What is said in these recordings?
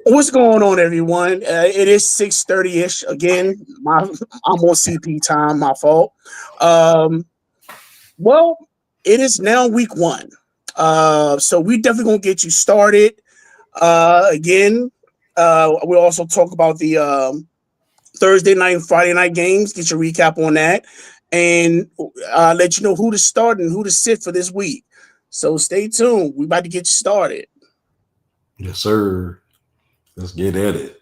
What's going on, everyone? It is 6:30 ish. Again, I'm on CP time. My fault. Um, well, it is now week one. So we definitely gonna get you started. Again, we'll also talk about the Thursday night and Friday night games. Get your recap on that, and let you know who to start and who to sit for this week. So stay tuned. We about to get you started. Yes, sir. Let's get at it.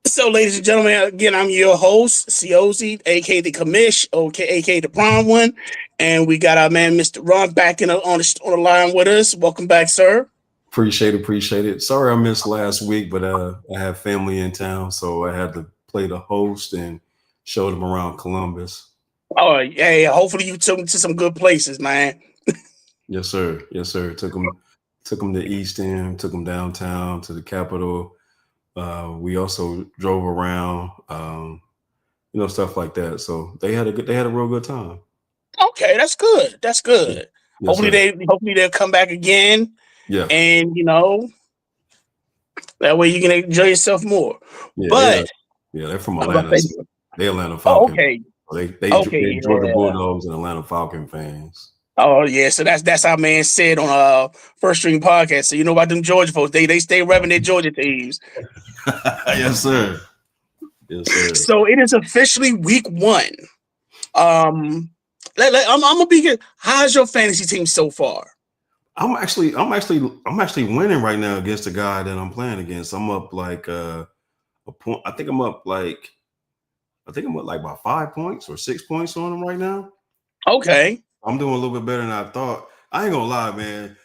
So, ladies and gentlemen, again, I'm your host, COZ, aka the Commish, aka the Brown One, and we got our man, Mr. Ron, back on the line with us. Welcome back, sir. Appreciate it. Appreciate it. Sorry I missed last week, but I have family in town, so I had to play the host and show them around Columbus. Oh, hey, hopefully you took me to some good places, man. Yes, sir. Yes, sir. Took them to East End, took them downtown to the Capitol. We also drove around, stuff like that. So they had a real good time. Okay, that's good. That's Yeah. good. Yes, sir. Hopefully they'll come back again, Yeah, and that way you can enjoy yourself more. yeah, But they're from I was about Atlanta. to So say, they Atlanta oh, Falcons. okay, So they okay, Georgia yeah. Bulldogs and Atlanta Falcon fans. Oh yeah, so that's our man said on First String Podcast. So you know about them Georgia folks, they stay revving their Georgia teams. Yes, sir. Yes, sir. So it is officially week one. Um, I'm gonna be good. How's your fantasy team so far? I'm actually winning right now against the guy that I'm playing against. I'm up like a point. I think I'm up like about 5 points or 6 points on him right now. Okay, I'm doing a little bit better than I thought. I ain't gonna lie, man.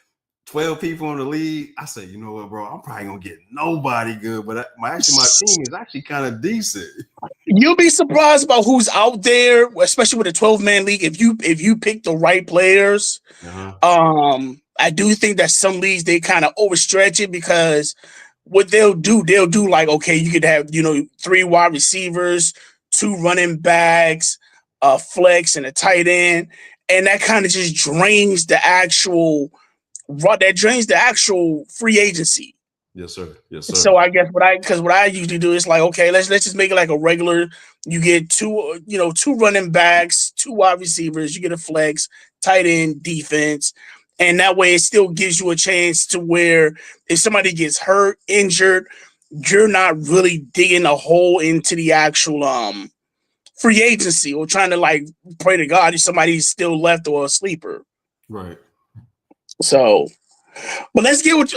12 people in the league. I say, you know what, bro? I'm probably gonna get nobody good, but my team is actually kind of decent. you'll be surprised about who's out there, especially with a 12-man league. If you pick the right players, Uh-huh. I do think that some leagues they kind of overstretch it because what they'll do like, okay, you could have, three wide receivers, two running backs, a flex, and a tight end. And that kind of just drains the actual free agency. Yes, sir. Yes, sir. So I guess what I usually do is like, okay, let's just make it like a regular. You get two running backs, two wide receivers, you get a flex, tight end, defense, and that way it still gives you a chance to where if somebody gets hurt, injured, you're not really digging a hole into the actual free agency or trying to like pray to God if somebody's still left or a sleeper. Right. So but let's get with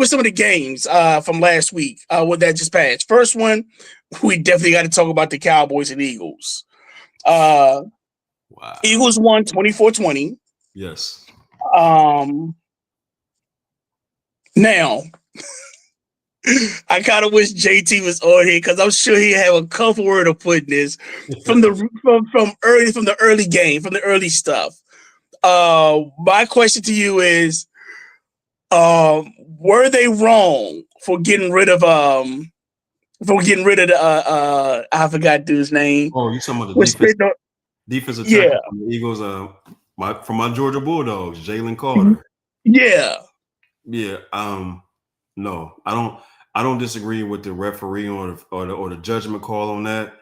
some of the games from last week. What that just passed. First one, we definitely got to talk about the Cowboys and Eagles. Uh, Wow. Eagles won 24-20. Yes. Um, Now I kind of wish JT was on here because I'm sure he have a couple word to put in this from the early game, from the early stuff. My question to you is, were they wrong for getting rid of the I forgot dude's name. Oh, you talking about the Was defensive yeah, tackle from the Eagles? My Georgia Bulldogs, Jalen Carter. yeah. Yeah. No, I don't disagree with the referee or the judgment call on that.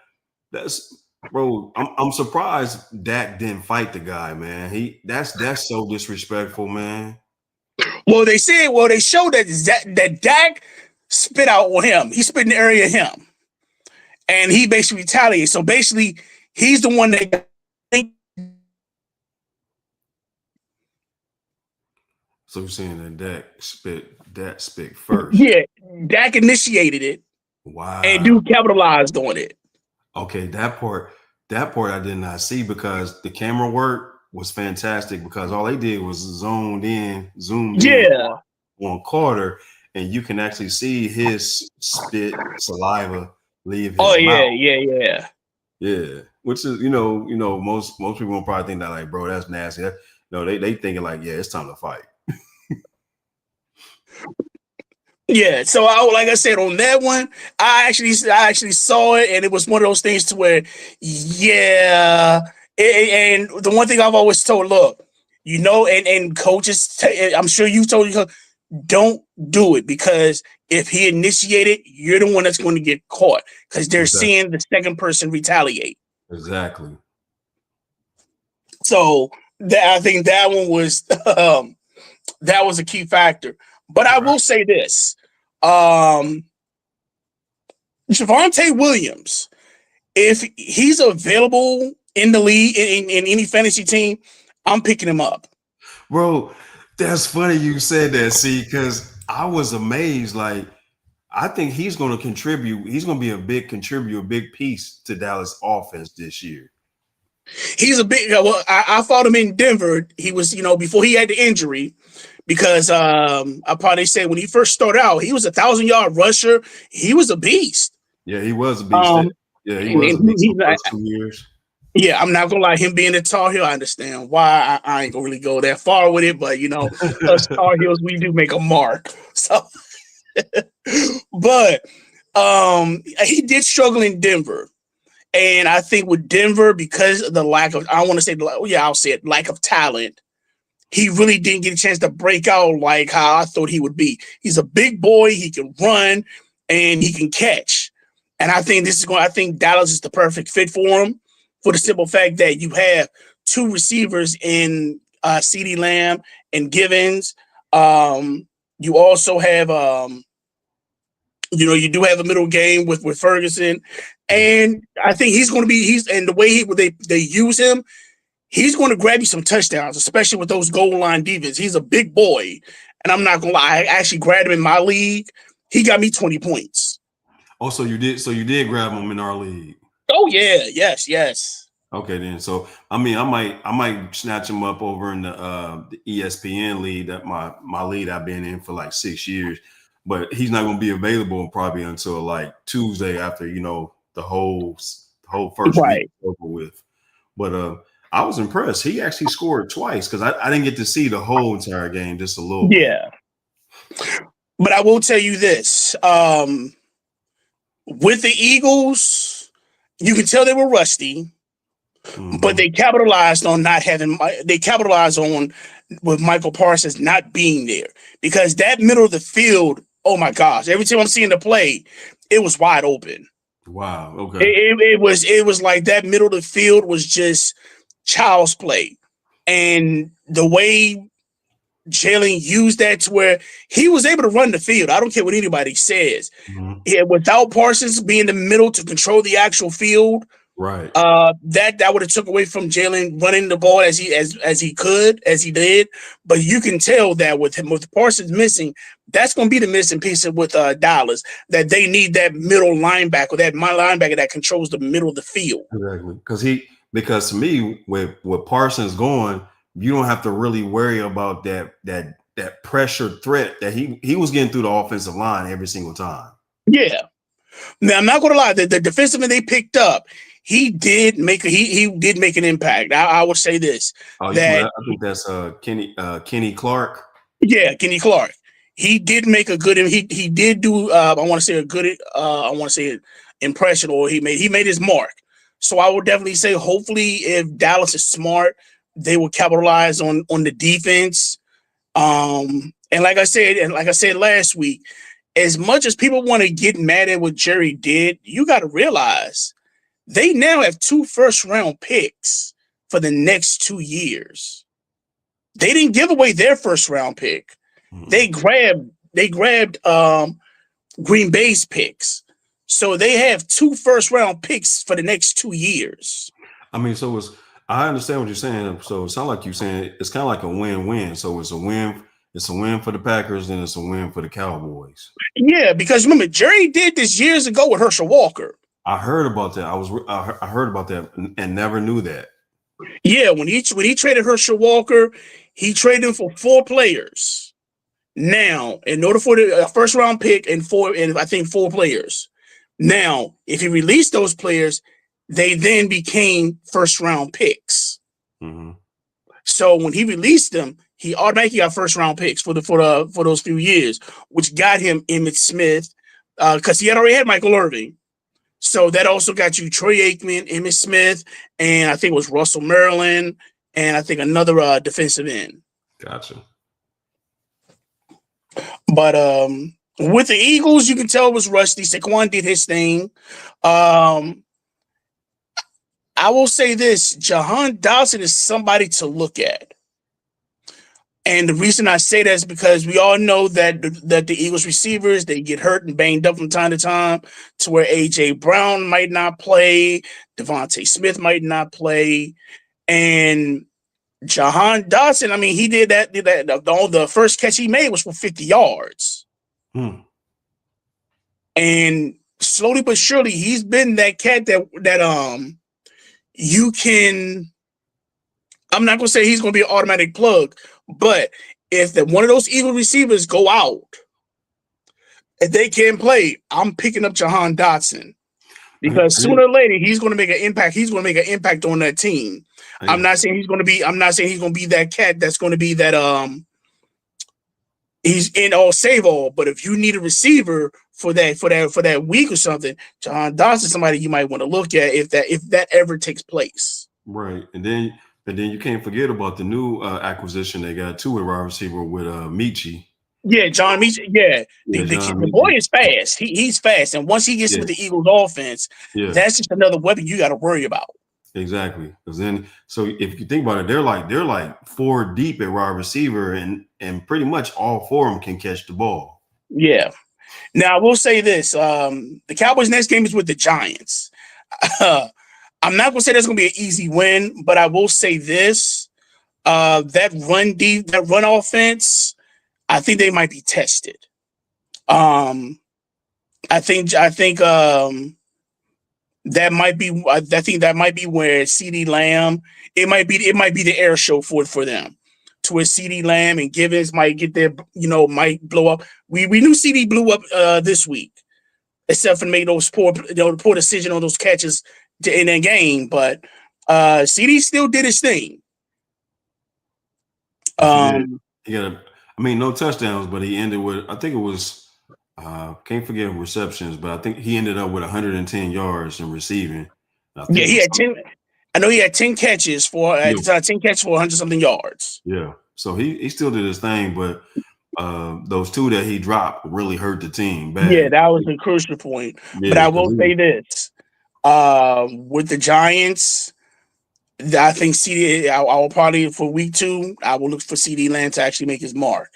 That's bro. I'm surprised Dak didn't fight the guy, man. That's so disrespectful, man. They showed that Dak spit out on him. He spit in the area of him, and he basically retaliated. So basically, he's the one that So you're saying that Dak spit first. yeah, Dak initiated it, and Wow. dude capitalized on it. Okay, that That part I did not see because the camera work was fantastic because all they did was zoomed in Yeah. on Carter, and you can actually see his spit, saliva leave Oh his mouth. yeah. Yeah, which is most people will probably think that like, bro, that's nasty. No, they thinking like, yeah, it's time to fight. Yeah, so like I said on that one, I actually saw it, and it was one of those things to where, yeah, and the one thing I've always told, look, and coaches, I'm sure you told you, don't do it because if he initiated, you're the one that's going to get caught because they're seeing the second person retaliate. Exactly. So I think that one was that was a key factor. But I will say this. Javonte Williams, if he's available in the league in any fantasy team, I'm picking him up. Bro, that's funny you said that, see, because I was amazed. Like, I think he's going to contribute. He's going to be a big contributor, a big piece to Dallas offense this year. He's a big. Well, I fought him in Denver. He was, before he had the injury, because I probably say when he first started out, he was 1,000-yard rusher. He was a beast. Yeah, he was a beast. He was a beast for the first 2 years. Yeah, I'm not gonna lie. Him being a Tar Heel, I understand why. I ain't gonna really go that far with it, but us Tar Heels, we do make a mark. So, but he did struggle in Denver. And I think with Denver, because of the lack of, I'll say it, lack of talent, he really didn't get a chance to break out like how I thought he would be. He's a big boy, he can run, and he can catch. And I think I think Dallas is the perfect fit for him for the simple fact that you have two receivers in CeeDee Lamb and Givens. You also have, you do have a middle game with Ferguson. And I think he's going to be, and the way they use him, he's going to grab you some touchdowns, especially with those goal line defense. He's a big boy. And I'm not going to lie, I actually grabbed him in my league. He got me 20 points. Oh, so you did grab him in our league. Oh, yeah. Yes. Okay, then. So, I mean, I might snatch him up over in the ESPN league, that my league I've been in for like 6 years. But he's not going to be available probably until like Tuesday after, the whole first week over with. But I was impressed. He actually scored twice because I didn't get to see the whole entire game, just a little bit. Yeah. But I will tell you this. With the Eagles, you can tell they were rusty, but they capitalized on with Michael Parsons not being there because that middle of the field, oh my gosh, every time I'm seeing the play, it was wide open. Wow. Okay. It was like that middle of the field was just child's play. And the way Jalen used that to where he was able to run the field. I don't care what anybody says. Yeah, without Parsons being in the middle to control the actual field, right? That would have took away from Jalen running the ball as he did. But you can tell that with Parsons missing, that's going to be the missing piece with Dallas. That they need that middle linebacker, linebacker that controls the middle of the field. Exactly, because to me, with Parsons going, you don't have to really worry about that pressure threat that he was getting through the offensive line every single time. Yeah. Now I'm not going to lie, the defenseman they picked up, he did make an impact. I would say this. I think that's Kenny Clark. Yeah, Kenny Clark. He did make a good. He did do. I want to say a good. I want to say an impression, or he made his mark. So I would definitely say, hopefully, if Dallas is smart, they will capitalize on the defense. And like I said last week, as much as people want to get mad at what Jerry did, you got to realize they now have 2 first-round picks for the next 2 years. They didn't give away their first-round pick. They grabbed Green Bay's picks. So they have 2 first-round picks for the next 2 years. I mean, I understand what you're saying. So it sounds like you're saying it's kind of like a win-win. So it's a win. It's a win for the Packers, and it's a win for the Cowboys. Yeah, because remember, Jerry did this years ago with Herschel Walker. I heard about that. I heard about that and never knew that. Yeah, when he traded Herschel Walker, he traded him for 4 players. Now, in order for the first round pick and I think 4 players. Now, if he released those players, they then became first round picks. Mm-hmm. So when he released them, he automatically got first round picks for those few years, which got him Emmitt Smith, because he had already had Michael Irvin. So that also got you Troy Aikman, Emmitt Smith, and I think it was Russell Maryland, and I think another defensive end. Gotcha. But with the Eagles, you can tell it was rusty. Saquon did his thing. I will say this: Jahan Dotson is somebody to look at. And the reason I say that is because we all know that the Eagles receivers, they get hurt and banged up from time to time, to where A.J. Brown might not play, Devontae Smith might not play, and Jahan Dotson, I mean, he did that. The first catch he made was for 50 yards. And slowly but surely, he's been that cat that you can. I'm not gonna say he's gonna be an automatic plug, but if one of those Eagle receivers go out, if they can't play, I'm picking up Jahan Dotson, because sooner or later he's gonna make an impact. He's gonna make an impact on that team. I'm not saying he's gonna be that cat that's gonna be that he's in all save all. But if you need a receiver for that week or something, Jahan Dotson is somebody you might want to look at if that ever takes place. Right, and then you can't forget about the new acquisition they got too with wide receiver with Michi. Yeah, John Michi. Yeah, the boy is fast. He's fast, and once he gets with the Eagles offense, that's just another weapon you got to worry about. Exactly, because then, so if you think about it, they're like 4 deep at wide receiver, and pretty much all 4 of them can catch the ball. Yeah. Now I will say this: the Cowboys' next game is with the Giants. I'm not gonna say that's gonna be an easy win, but I will say this: that run offense, I think they might be tested. I think that might be. I think that might be where CeeDee Lamb. It might be the air show for them, to where CeeDee Lamb and Givens might get their, might blow up. We knew CeeDee blew up this week, except for making those poor decision on those catches in that game. But CeeDee still did his thing. No touchdowns, but he ended with, I think it was. Can't forget receptions, but I think he ended up with 110 yards in receiving. Yeah, he had 10. I know he had 10 catches for 10 catches for 100-something yards. Yeah, so he still did his thing, but those 2 that he dropped really hurt the team bad. Yeah, that was a crucial point. Yeah, but I will say this: with the Giants, I think CeeDee. I will probably, for week 2, I will look for CeeDee Lamb to actually make his mark.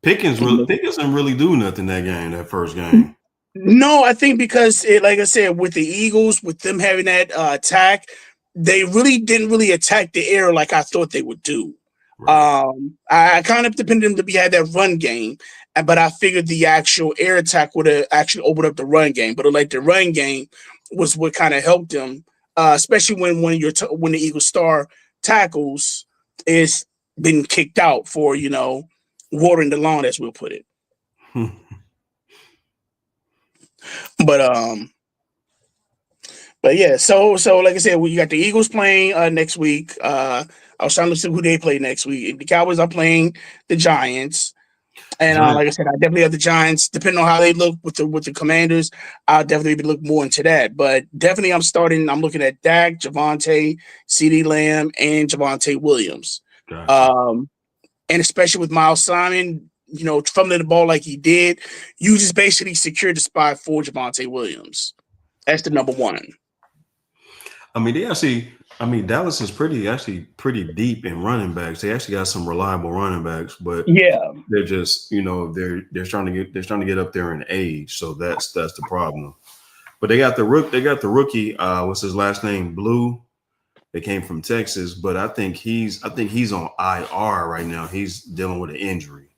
Pickens didn't really do nothing that first game. No, I think because like I said, with the Eagles, with them having that attack, they really didn't attack the air like I thought they would do. Right. I kind of depended on them to have that run game, but I figured the actual air attack would have actually opened up the run game. But like the run game was what kind of helped them, especially when the Eagles star tackles is been kicked out for watering the lawn, as we'll put it. But yeah, so like I said, you got the Eagles playing next week. I was trying to see who they play next week. The Cowboys are playing the Giants, and like I said, I definitely have the Giants. Depending on how they look with the Commanders, I'll definitely look more into that. But definitely, I'm looking at Dak, Javonte, CeeDee Lamb, and Javonte Williams. Gotcha. And especially with Miles Simon, fumbling the ball like he did, you just basically secured the spot for Javonte Williams. That's the number 1. Dallas is pretty deep in running backs. They actually got some reliable running backs, but they're just, they're trying to get up there in age. So that's the problem. But they got the rookie. What's his last name? Blue. They came from Texas, but I think he's on IR right now. He's dealing with an injury.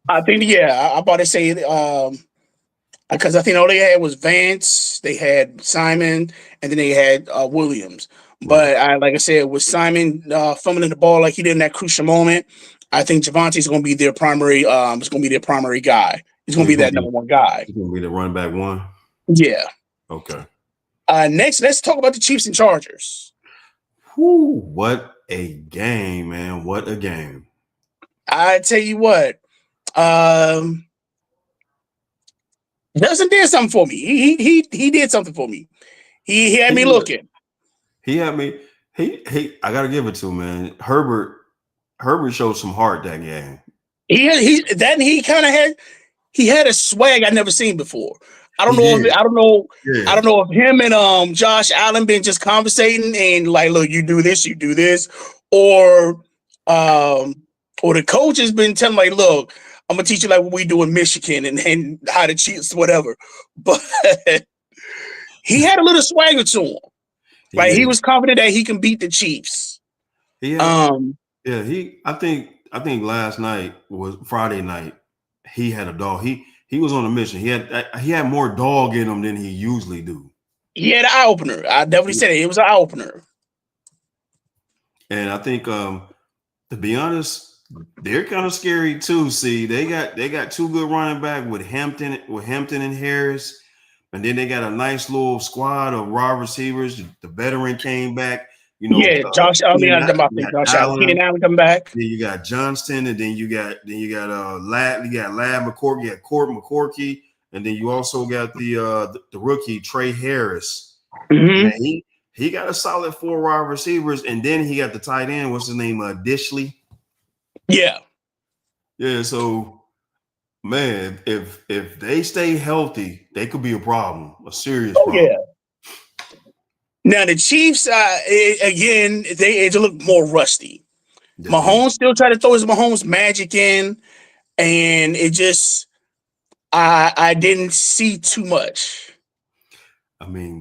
I think, I'm about to say, because I think all they had was Vance, they had Simon, and then they had Williams. Right. But like I said, with Simon fumbling the ball like he did in that crucial moment, I think Javante's going to be their primary. It's going to be their primary guy. He's going to be that number one guy. He's gonna be the running back one. Yeah. Okay. Next, let's talk about the Chiefs and Chargers. Whew, what a game, man! What a game! I tell you what, Justin did something for me. He did something for me. He had me looking. He had me. He. I gotta give it to him, man. Herbert showed some heart that game. He kind of had a swag I never seen before. I don't know if him and Josh Allen been just conversating and like, look, you do this, or the coach has been telling like, look, I'm gonna teach you like what we do in Michigan and how to cheat, whatever. But he had a little swagger to him. He was confident that he can beat the Chiefs. I think last night was Friday night. He had a dog. He was on a mission. He had more dog in him than he usually do. He had an eye opener. I definitely said it. It was an eye opener. And I think, to be honest, they're kind of scary too. See, they got two good running back with Hampton and Harris, and then they got a nice little squad of wide receivers. The veteran came back. Josh. Keenan Allen come back. Then you got Johnston, and then you got Lad. You got Lad McCourty. You got Court McCourty, and then you also got the rookie Trey Harris. Mm-hmm. Man, he got a solid 4 wide receivers, and then he got the tight end. What's his name? Dishley. Yeah. Yeah. So, man, if they stay healthy, they could be a problem, a serious problem. Yeah. Now the Chiefs, again, they look more rusty. Mahomes still try to throw his Mahomes magic in, and it just, I didn't see too much. I mean,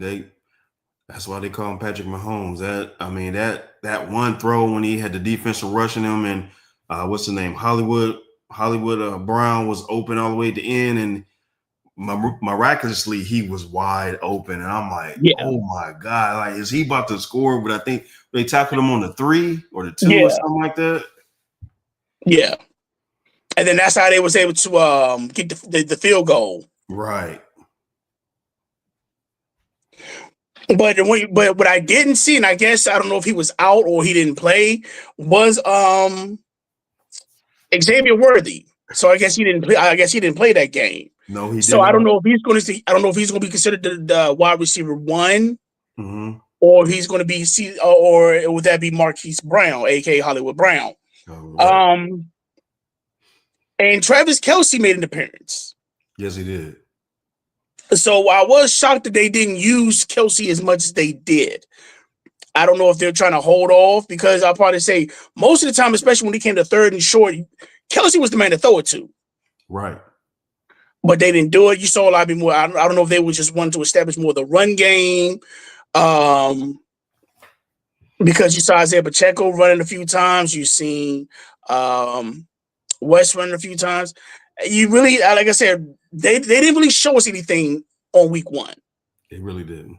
that's why they call him Patrick Mahomes. That one throw when he had the defensive rushing him, and what's the name? Hollywood Brown was open all the way to the end, and miraculously he was wide open, and I'm like, oh my god, like is he about to score? But I think they tackled him on the 3 or the 2 or something like that. Yeah, and then that's how they was able to get the field goal. Right. But what I didn't see, and I guess I don't know if he was out or he didn't play, was Xavier Worthy. So I guess he didn't play. I guess he didn't play that game. No, he didn't. So I don't know if he's going to see. I don't know if he's going to be considered the wide receiver 1, mm-hmm. or he's going to be or would that be Marquise Brown, aka Hollywood Brown? Oh, right. And Travis Kelce made an appearance. Yes, he did. So I was shocked that they didn't use Kelce as much as they did. I don't know if they're trying to hold off, because I'll probably say most of the time, especially when it came to 3rd and short, Kelce was the man to throw it to. Right. But they didn't do it. You saw a lot more. I don't know if they were just wanting to establish more of the run game. Because you saw Isaiah Pacheco running a few times. You've seen West running a few times. You really, like I said, they didn't really show us anything on week 1. They really didn't.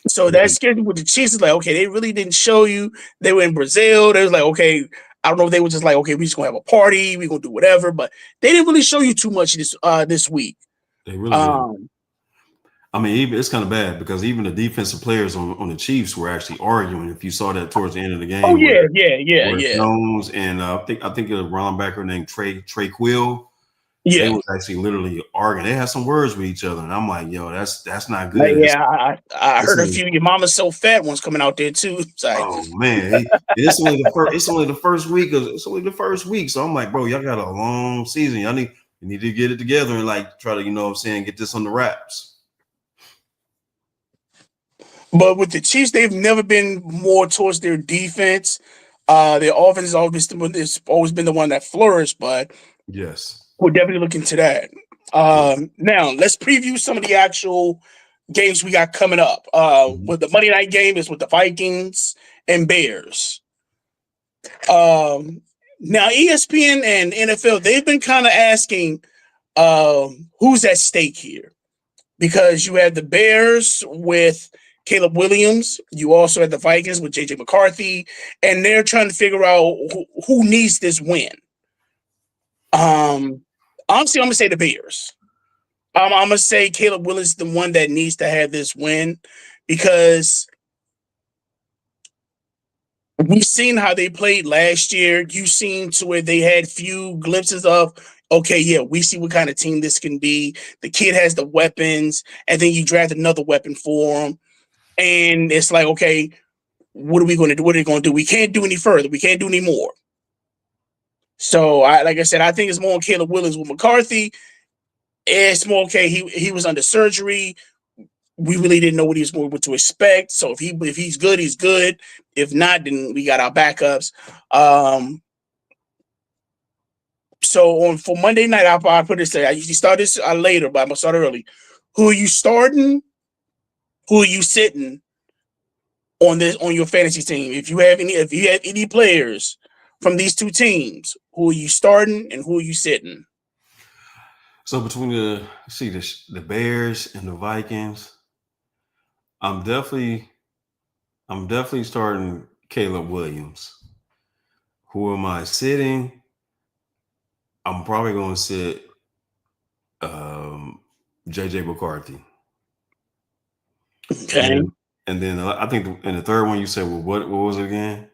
So that scared me with the Chiefs. Is like, okay, they really didn't show you. They were in Brazil. They was like, okay, I don't know if they were just like, okay, we just gonna have a party, we gonna do whatever. But they didn't really show you too much this week. They really didn't. I mean, it's kind of bad because even the defensive players on the Chiefs were actually arguing. If you saw that towards the end of the game. Oh yeah. Jones and I think it was a linebacker named Trey Quill. Yeah, they was actually literally arguing. They had some words with each other, and I'm like, yo, that's not good. I heard a few. Your mama's so fat ones coming out there too. Like, oh man, it's only the first week. It's only the first week. So I'm like, bro, y'all got a long season. Y'all need to get it together and like try to, get this on the wraps. But with the Chiefs, they've never been more towards their defense. Their offense has always been the one that flourished, but yes. We'll definitely look into that. Now, let's preview some of the actual games we got coming up. With the Monday night game is with the Vikings and Bears. Now, ESPN and NFL, they've been kind of asking who's at stake here. because you had the Bears with Caleb Williams. You also had the Vikings with JJ McCarthy, and they're trying to figure out who needs this win. Honestly, I'm gonna say the Bears. I'm gonna say Caleb Williams is the one that needs to have this win because we've seen how they played last year. You've seen to where they had few glimpses of, okay, yeah, we see what kind of team this can be. The kid has the weapons, and then you draft another weapon for him. And it's like, okay, what are we going to do? What are they going to do? We can't do any further. We can't do any more. So, like I said, I think it's more on Caleb Williams with McCarthy. It's more okay. He was under surgery. We really didn't know what to expect. So if he's good, he's good. If not, then we got our backups. So for Monday night, I'll put this. I usually start this later, but I'm gonna start early. Who are you starting? Who are you sitting on your fantasy team? If you have any players from these two teams, who are you starting and who are you sitting? So between the Bears and the Vikings, I'm definitely starting Caleb Williams. Who am I sitting? I'm probably going to sit JJ McCarthy. Okay. And then I think in the third one you said, well, what was it again?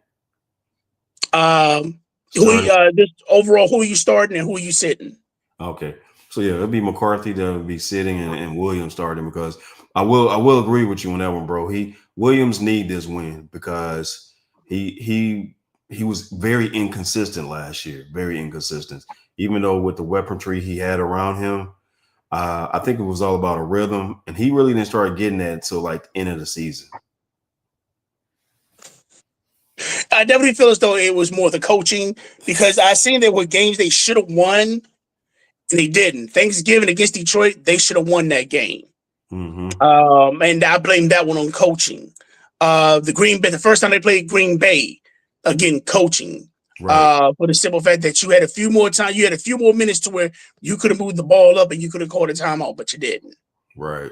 Just overall, who are you starting and who are you sitting? Okay. So yeah, it'll be McCarthy that will be sitting and Williams starting, because I will agree with you on that one, bro. Williams need this win because he was very inconsistent last year, very inconsistent. Even though with the weaponry he had around him, I think it was all about a rhythm, and he really didn't start getting that until like the end of the season. I definitely feel as though it was more the coaching, because I seen there were games they should have won and they didn't. Thanksgiving against Detroit, they should have won that game. Mm-hmm. And I blame that one on coaching. The first time they played Green Bay, again, coaching. Right. For the simple fact that you had a few more minutes to where you could have moved the ball up and you could have called a timeout, but you didn't. Right.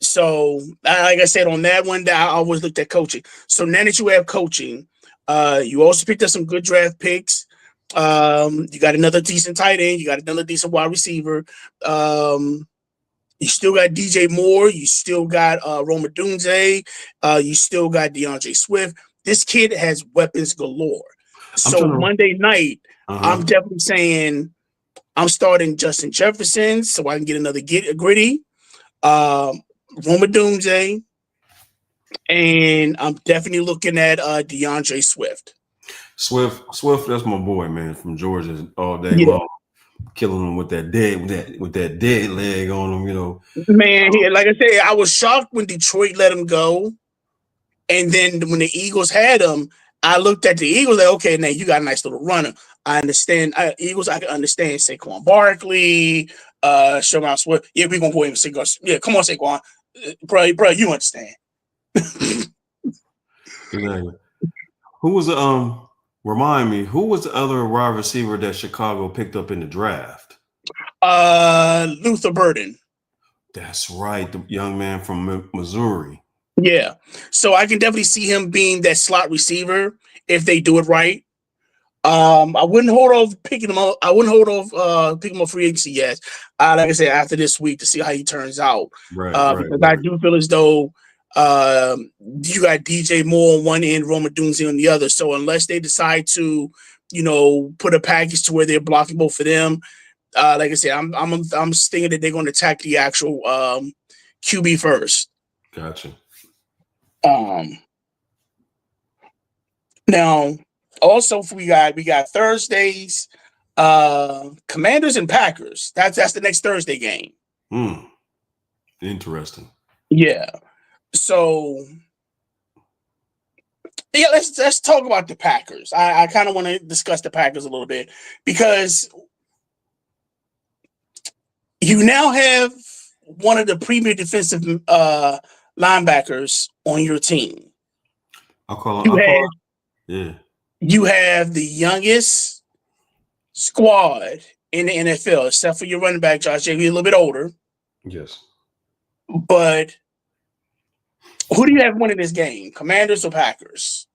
So like I said, on that one, I always looked at coaching. So now that you have coaching, you also picked up some good draft picks. You got another decent tight end. You got another decent wide receiver. You still got DJ Moore. You still got Roma Dunze. You still got DeAndre Swift. This kid has weapons galore. So Monday night, I'm definitely saying I'm starting Justin Jefferson so I can get another gritty. Roma Dunze. And I'm definitely looking at DeAndre Swift. Swift, that's my boy, man, from Georgia all day long, killing him with that dead leg on him, you know. Man, like I said, I was shocked when Detroit let him go, and then when the Eagles had him, I looked at the Eagles like, okay, now you got a nice little runner. I understand Eagles. I can understand Saquon Barkley, Sherman Swift. Yeah, we're gonna go ahead and Saquon. Yeah, come on, Saquon, bro, you understand. Exactly. Who was remind me, who was the other wide receiver that Chicago picked up in the draft? Luther Burden. That's right, the young man from Missouri. Yeah, so I can definitely see him being that slot receiver if they do it right. I wouldn't hold off picking him up. I wouldn't hold off picking him up free agency yet. Like I said, after this week to see how he turns out. Because I do feel as though you got DJ Moore on one end, Roma Dunze on the other. So unless they decide to, put a package to where they're blocking both of them, like I said, I'm thinking that they're going to attack the actual QB first. Gotcha. Now, also we got Thursdays, Commanders and Packers. That's the next Thursday game. Interesting. Yeah. So yeah, let's talk about the Packers. I kind of want to discuss the Packers a little bit because you now have one of the premier defensive linebackers on your team. You have the youngest squad in the NFL, except for your running back, Josh Jacobs. He's a little bit older. Yes. But who do you have winning this game? Commanders or Packers?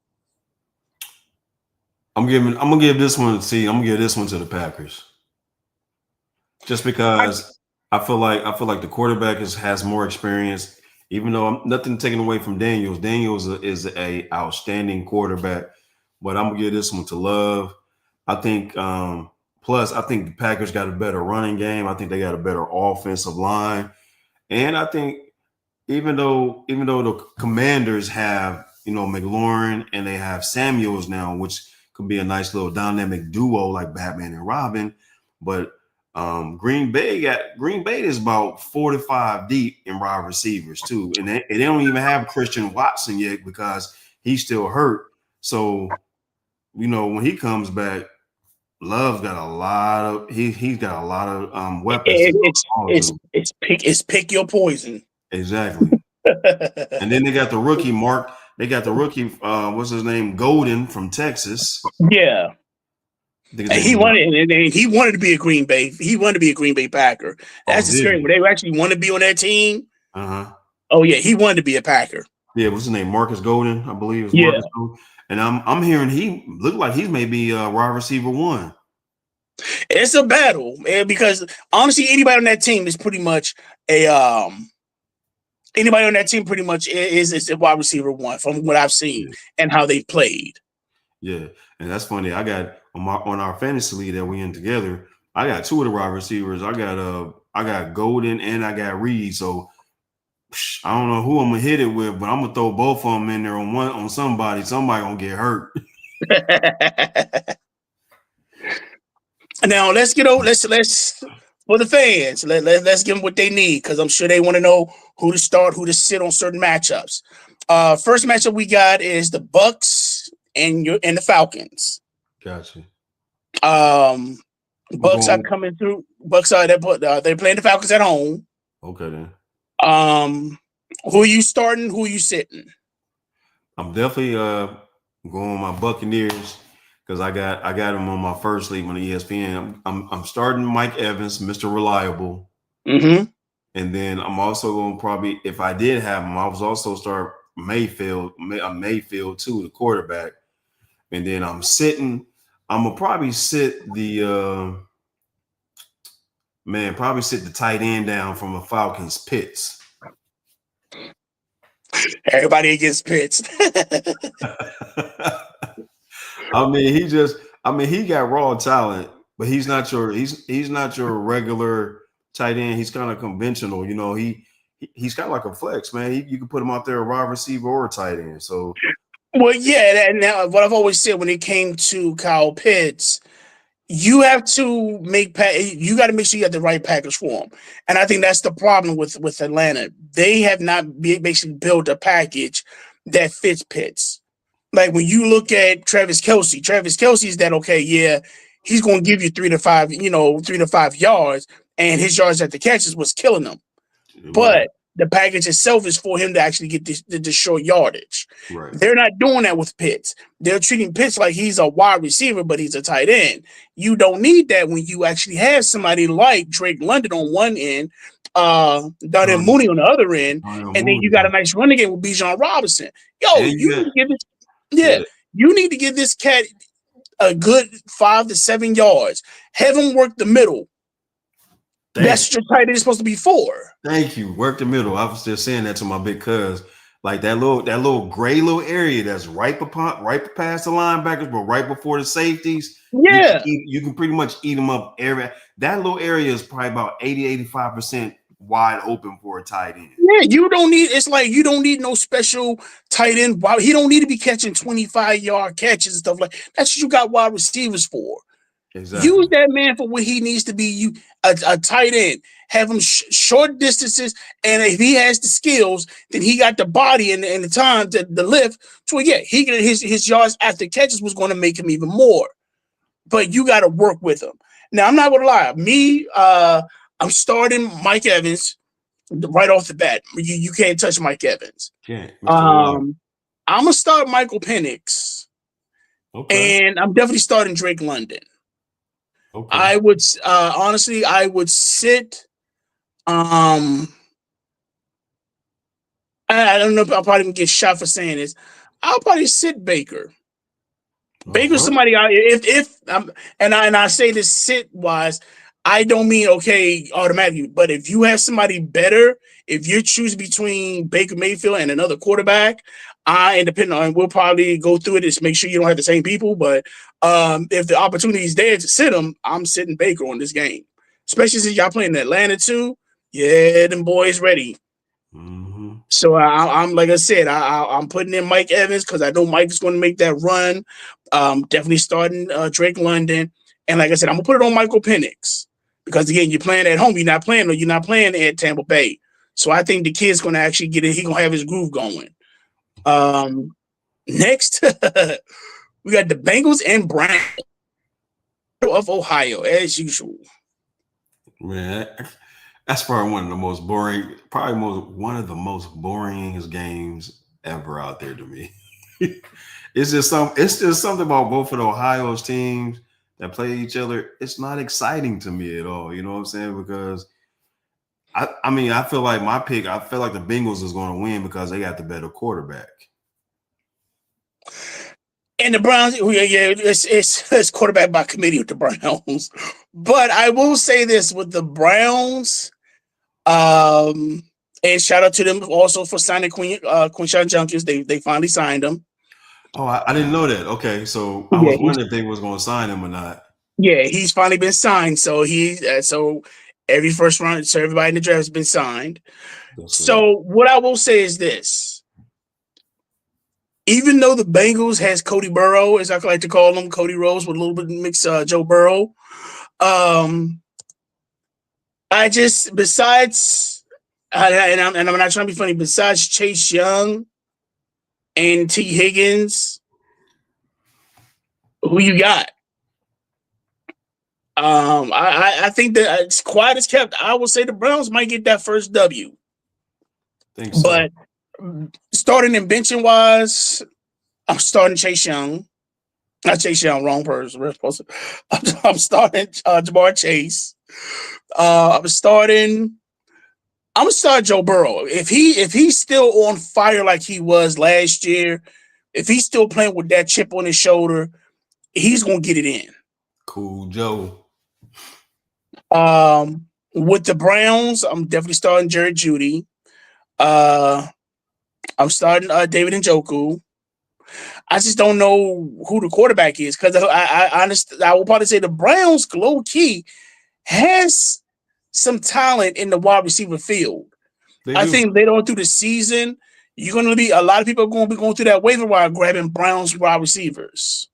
I'm gonna give this one. I'm gonna give this one to the Packers, just because I feel like the quarterback has more experience. Even though I'm nothing taken away from Daniels. Daniels is a outstanding quarterback, but I'm gonna give this one to Love. I think. Plus, I think the Packers got a better running game. I think they got a better offensive line, and I think even though the Commanders have McLaurin and they have Samuels now, which could be a nice little dynamic duo like Batman and Robin, but Green Bay is about 4 to 5 deep in wide receivers too, and they don't even have Christian Watson yet because he's still hurt. So when he comes back, Love's got a lot of he's got a lot of weapons. It's pick your poison. Exactly. And then they got the rookie Mark. They got the rookie. What's his name? Golden from Texas. Yeah. And he wanted to be a Green Bay. He wanted to be a Green Bay Packer. That's the scary. When they actually want to be on that team. Oh yeah, he wanted to be a Packer. Yeah, what's his name? Marcus Golden, I believe. Marcus Golden. And I'm hearing he looked like he's maybe wide receiver 1. It's a battle, man, because honestly, anybody on that team is pretty much is a wide receiver 1 from what I've seen and how they played. Yeah, and that's funny. I got on our fantasy league that we in together. I got 2 of the wide receivers. I got Golden and I got Reed. So I don't know who I'm gonna hit it with, but I'm gonna throw both of them in there on somebody. Somebody gonna get hurt. Now let's get over. Let's for the fans. Let's give them what they need because I'm sure they want to know who to start, who to sit on certain matchups. First matchup we got is the Bucks and the Falcons. Gotcha. Bucks are coming through. Bucks are they're playing the Falcons at home. Okay then. Who are you starting? Who are you sitting? I'm definitely going with my Buccaneers because I got him on my first league on ESPN. I'm starting Mike Evans, Mr. Reliable. Mm-hmm. And then I'm also going to probably, if I did have him, I was also start Mayfield too, the quarterback. And then I'm gonna probably sit the tight end down from the Falcons, Pitts. Everybody against Pitts. he got raw talent, but he's not your regular tight end. He's kind of conventional, he's kind of like a flex, man. You can put him out there a wide receiver or a tight end. So well, yeah, and now what I've always said when it came to Kyle Pitts, you have to you got to make sure you got the right package for him. And I think that's the problem with Atlanta. They have not basically built a package that fits Pitts. Like when you look at Travis Kelce is that okay? Yeah, he's going to give you 3 to 5 yards, and his yards at the catches was killing him. But the package itself is for him to actually get the short yardage. Right. They're not doing that with Pitts. They're treating Pitts like he's a wide receiver, but he's a tight end. You don't need that when you actually have somebody like Drake London on one end, Darnell Mooney on the other end, and then you got a nice running game with Bijan Robinson. You need to give this cat a good 5 to 7 yards. Have him work the middle. That's what your tight end is supposed to be for. Thank you. Work the middle. I was just saying that to my big cuz. Like that little gray little area that's right past the linebackers, but right before the safeties. Yeah. You can pretty much eat them up. That little area is probably about 80-85% wide open for a tight end. Yeah, you don't need no special tight end. He don't need to be catching 25-yard catches and stuff like that. That's what you got wide receivers for. Exactly. Use that man for what he needs to be. A tight end. Have him short distances, and if he has the skills, then he got the body and the time to the lift. So yeah, he can his yards after catches was going to make him even more. But you got to work with him. Now I'm not going to lie. I'm starting Mike Evans right off the bat. You can't touch Mike Evans. Can't. I'm gonna start Michael Penix, okay. and I'm definitely starting Drake London. Okay. I would honestly, I would sit. I don't know if I'll probably gonna get shot for saying this. I'll probably sit Baker. All Baker's right. somebody I if and I say this sit wise, I don't mean okay automatically, but if you have somebody better, if you choose between Baker Mayfield and another quarterback, and depending on we'll probably go through it just make sure you don't have the same people, but if the opportunity is there to sit them, I'm sitting Baker on this game. Especially since y'all playing Atlanta too. Yeah, them boys ready. Mm-hmm. So I'm like I said, I'm putting in Mike Evans because I know Mike is going to make that run. Definitely starting Drake London, and like I said, I'm gonna put it on Michael Penix because again, you're playing at home, you're not playing at Tampa Bay. So I think the kid's going to actually get it. He's gonna have his groove going. Next, we got the Bengals and Browns of Ohio as usual. Man, that's probably one of the most boring, one of the most boringest games ever out there to me. It's just something about both of the Ohio's teams that play each other. It's not exciting to me at all. You know what I'm saying? Because I mean, I feel like I feel like the Bengals is going to win because they got the better quarterback. And the Browns, yeah, it's quarterback by committee with the Browns. But I will say this with the Browns, and shout out to them also for signing Quinshon Junkins. They finally signed him. Oh, I didn't know that. Okay, so I Yeah, was wondering if they was going to sign him or not. he's finally been signed. So so every first round, so everybody in the draft has been signed. So what I will say is this: even though the Bengals has Cody Burrow, as I like to call him, Cody Rose with a little bit mix Joe Burrow. I just besides, and I'm not trying to be funny. Besides Chase Young and T Higgins, who you got? I think that it's quiet as kept. I will say the Browns might get that first W. Think so. But starting and benching wise, I'm starting Chase Young. Not Chase Young, wrong person. I'm starting Jamar Chase. I'm gonna start Joe Burrow. If he's still on fire like he was last year, if he's still playing with that chip on his shoulder, he's gonna get it in. Cool Joe. With the Browns, I'm definitely starting Jared Judy. I'm starting David Njoku. I just don't know who the quarterback is because I will probably say the Browns low key has some talent in the wide receiver field. I think later on through the season, you're going to be a lot of people are going to be going through that waiver wire grabbing Browns wide receivers.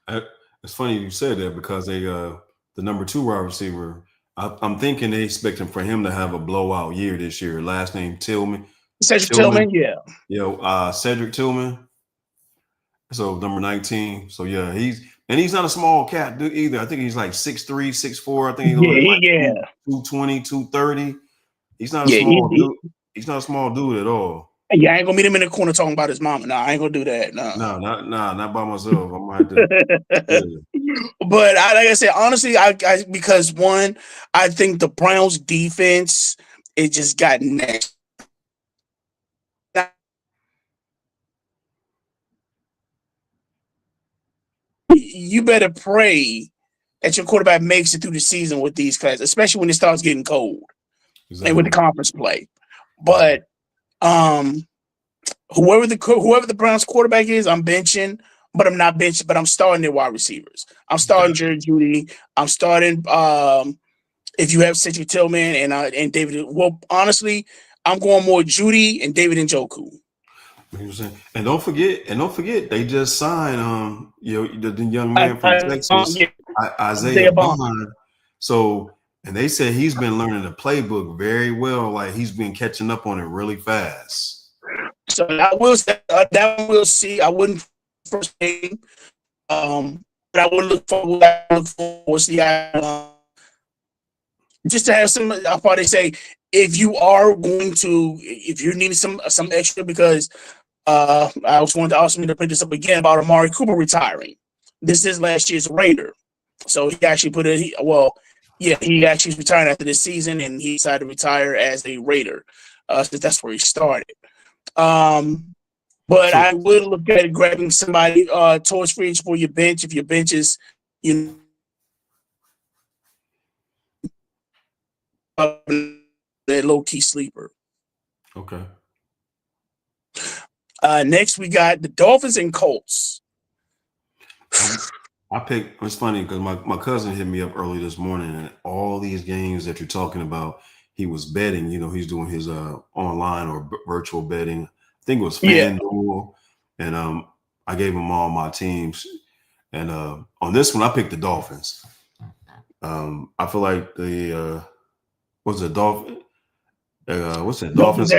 It's funny you said that because the number 2 wide receiver, I'm thinking they expecting for him to have a blowout year this year. Last name Tillman. Cedric Tillman, yeah. Cedric Tillman. So number 19. So yeah, he's not a small cat either. I think he's like 6'3", 6'4". I think he's only like 220, 230. He's not a small dude. He's not a small dude at all. Yeah, I ain't gonna meet him in the corner talking about his mama. I ain't gonna do that. No, not by myself. I'm gonna have to. But like I said, honestly, I because one, I think the Browns defense it just got next. You better pray that your quarterback makes it through the season with these guys, especially when it starts getting cold and with the conference play. But whoever the Browns quarterback is, I'm benching, but I'm not benching, but I'm starting their wide receivers. I'm starting Jared Judy. I'm starting if you have Cedric Tillman and David. Well, honestly, I'm going more Judy and David Njoku. And don't forget, they just signed the young man from Texas, Isaiah Bond. So, and they said he's been learning the playbook very well. Like he's been catching up on it really fast. So that we'll see. I wouldn't first game, but I would look forward to see just to have some. I'll probably say if you're needing some extra because. I was wanted to also need to bring this up again about Amari Cooper retiring. This is last year's Raider. So he actually he actually retired after this season, and he decided to retire as a Raider. So that's where he started. But So I would look at grabbing somebody towards free agent for your bench if your bench is, that low key sleeper. okay. Next, we got the Dolphins and Colts. I picked. It's funny because my cousin hit me up early this morning, and all these games that you're talking about, he was betting. He's doing his online or virtual betting. I think it was FanDuel, and I gave him all my teams. And on this one, I picked the Dolphins. I feel like the what's the Dolphin? What's that? Dolphins.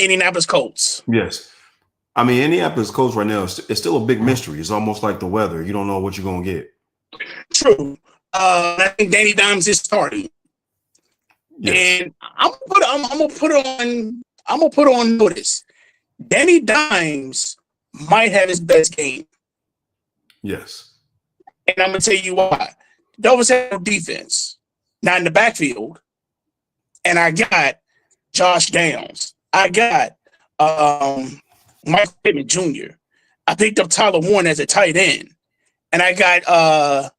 Indianapolis Colts. Yes. I mean, Indianapolis Colts right now, it's still a big mystery. It's almost like the weather. You don't know what you're going to get. True. I think Danny Dimes is starting. Yes. And I'm gonna put on notice. Danny Dimes might have his best game. Yes. And I'm gonna tell you why. Dolphins have no defense. Not in the backfield. And I got Josh Downs. I got Michael Pittman Jr. I picked up Tyler Warren as a tight end, and I got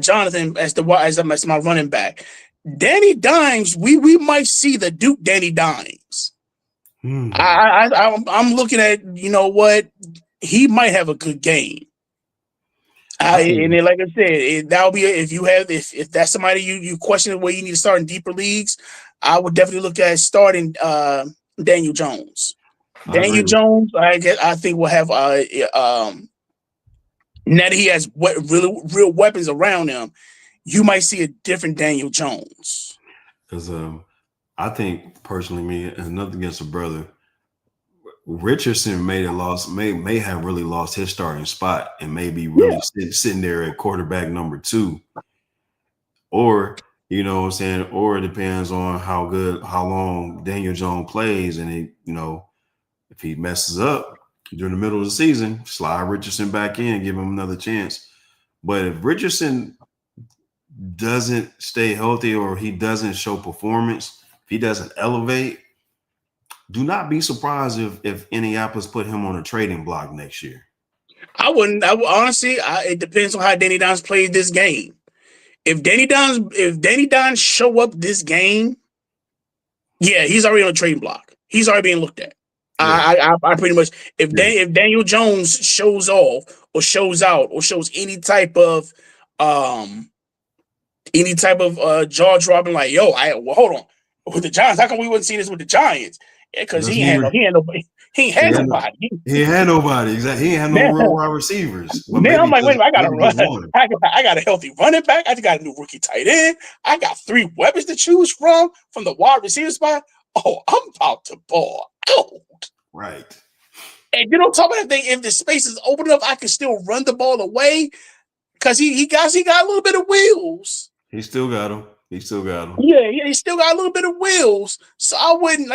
Jonathan as my running back. Danny Dimes, we might see the Duke Danny Dimes. I'm looking at, he might have a good game. And then, like I said, that'll be if that's somebody you question where you need to start in deeper leagues. I would definitely look at starting Daniel Jones. Daniel Jones, I think will have now that he has real weapons around him, you might see a different Daniel Jones. Because I think personally, me and nothing against a brother, Richardson may have really lost his starting spot and maybe really sitting there at quarterback number 2, or you know what I'm saying, or it depends on how long Daniel Jones plays, and if he messes up during the middle of the season, slide Richardson back in, give him another chance. But if Richardson doesn't stay healthy or he doesn't show performance, if he doesn't elevate, do not be surprised if Indianapolis put him on a trading block next year. I wouldn't. Honestly, it depends on how Danny Dimes plays this game. If Danny Dimes show up this game, he's already on a trading block. He's already being looked at. Yeah. I pretty much if Daniel Jones shows off or shows out or shows any type of jaw dropping, like, hold on, with the Giants, how come we wouldn't see this with the Giants? Because he ain't had nobody. He ain't had nobody. Exactly. He ain't had no real wide receivers. Now I'm like, wait a minute, I got to run. I got a healthy running back. I just got a new rookie tight end. I got 3 weapons to choose from the wide receiver spot. Oh, I'm about to ball out. Right. And top of that thing, if the space is open enough, I can still run the ball away because he got a little bit of wheels. He still got him. Yeah, he still got a little bit of wheels. So I wouldn't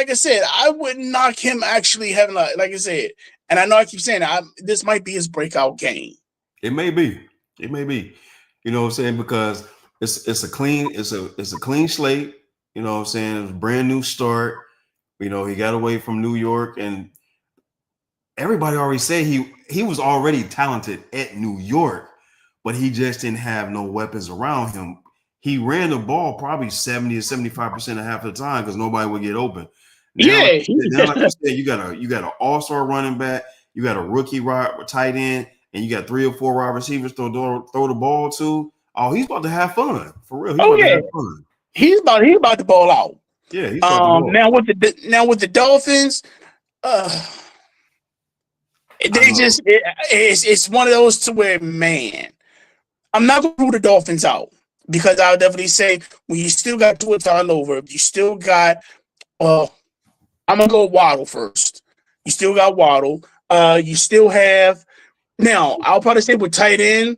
knock him actually having like I said, and I know I keep saying this might be his breakout game. It may be. You know what I'm saying? Because it's a clean slate. You know what I'm saying? It's a brand new start. He got away from New York, and everybody already said he was already talented at New York, but he just didn't have no weapons around him. He ran the ball probably 70 to 75% of half the time because nobody would get open. Now, like I said, you got an all-star running back, you got a rookie tight end, and you got 3 or 4 wide receivers throw the ball to. Oh, he's about to have fun for real. He's about to ball out. Yeah. He's about to now with the Dolphins, it's one of those to where, man, I'm not going to rule the Dolphins out. Because I would definitely say when you still got Tua Tagovailoa, you still got I'm gonna go Waddle first. You still got Waddle. You still have now. I'll probably say with tight end,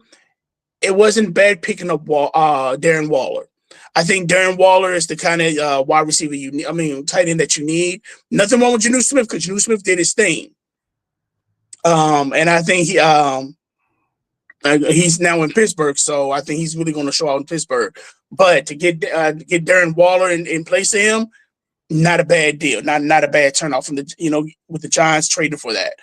it wasn't bad picking up Darren Waller. I think Darren Waller is the kind of wide receiver you need. I mean, tight end that you need. Nothing wrong with Janu Smith because Janu Smith did his thing. And I think He's now in Pittsburgh, so I think he's really going to show out in Pittsburgh. But to get Darren Waller in place of him, not a bad deal. Not a bad turnout from the with the Giants trading for that.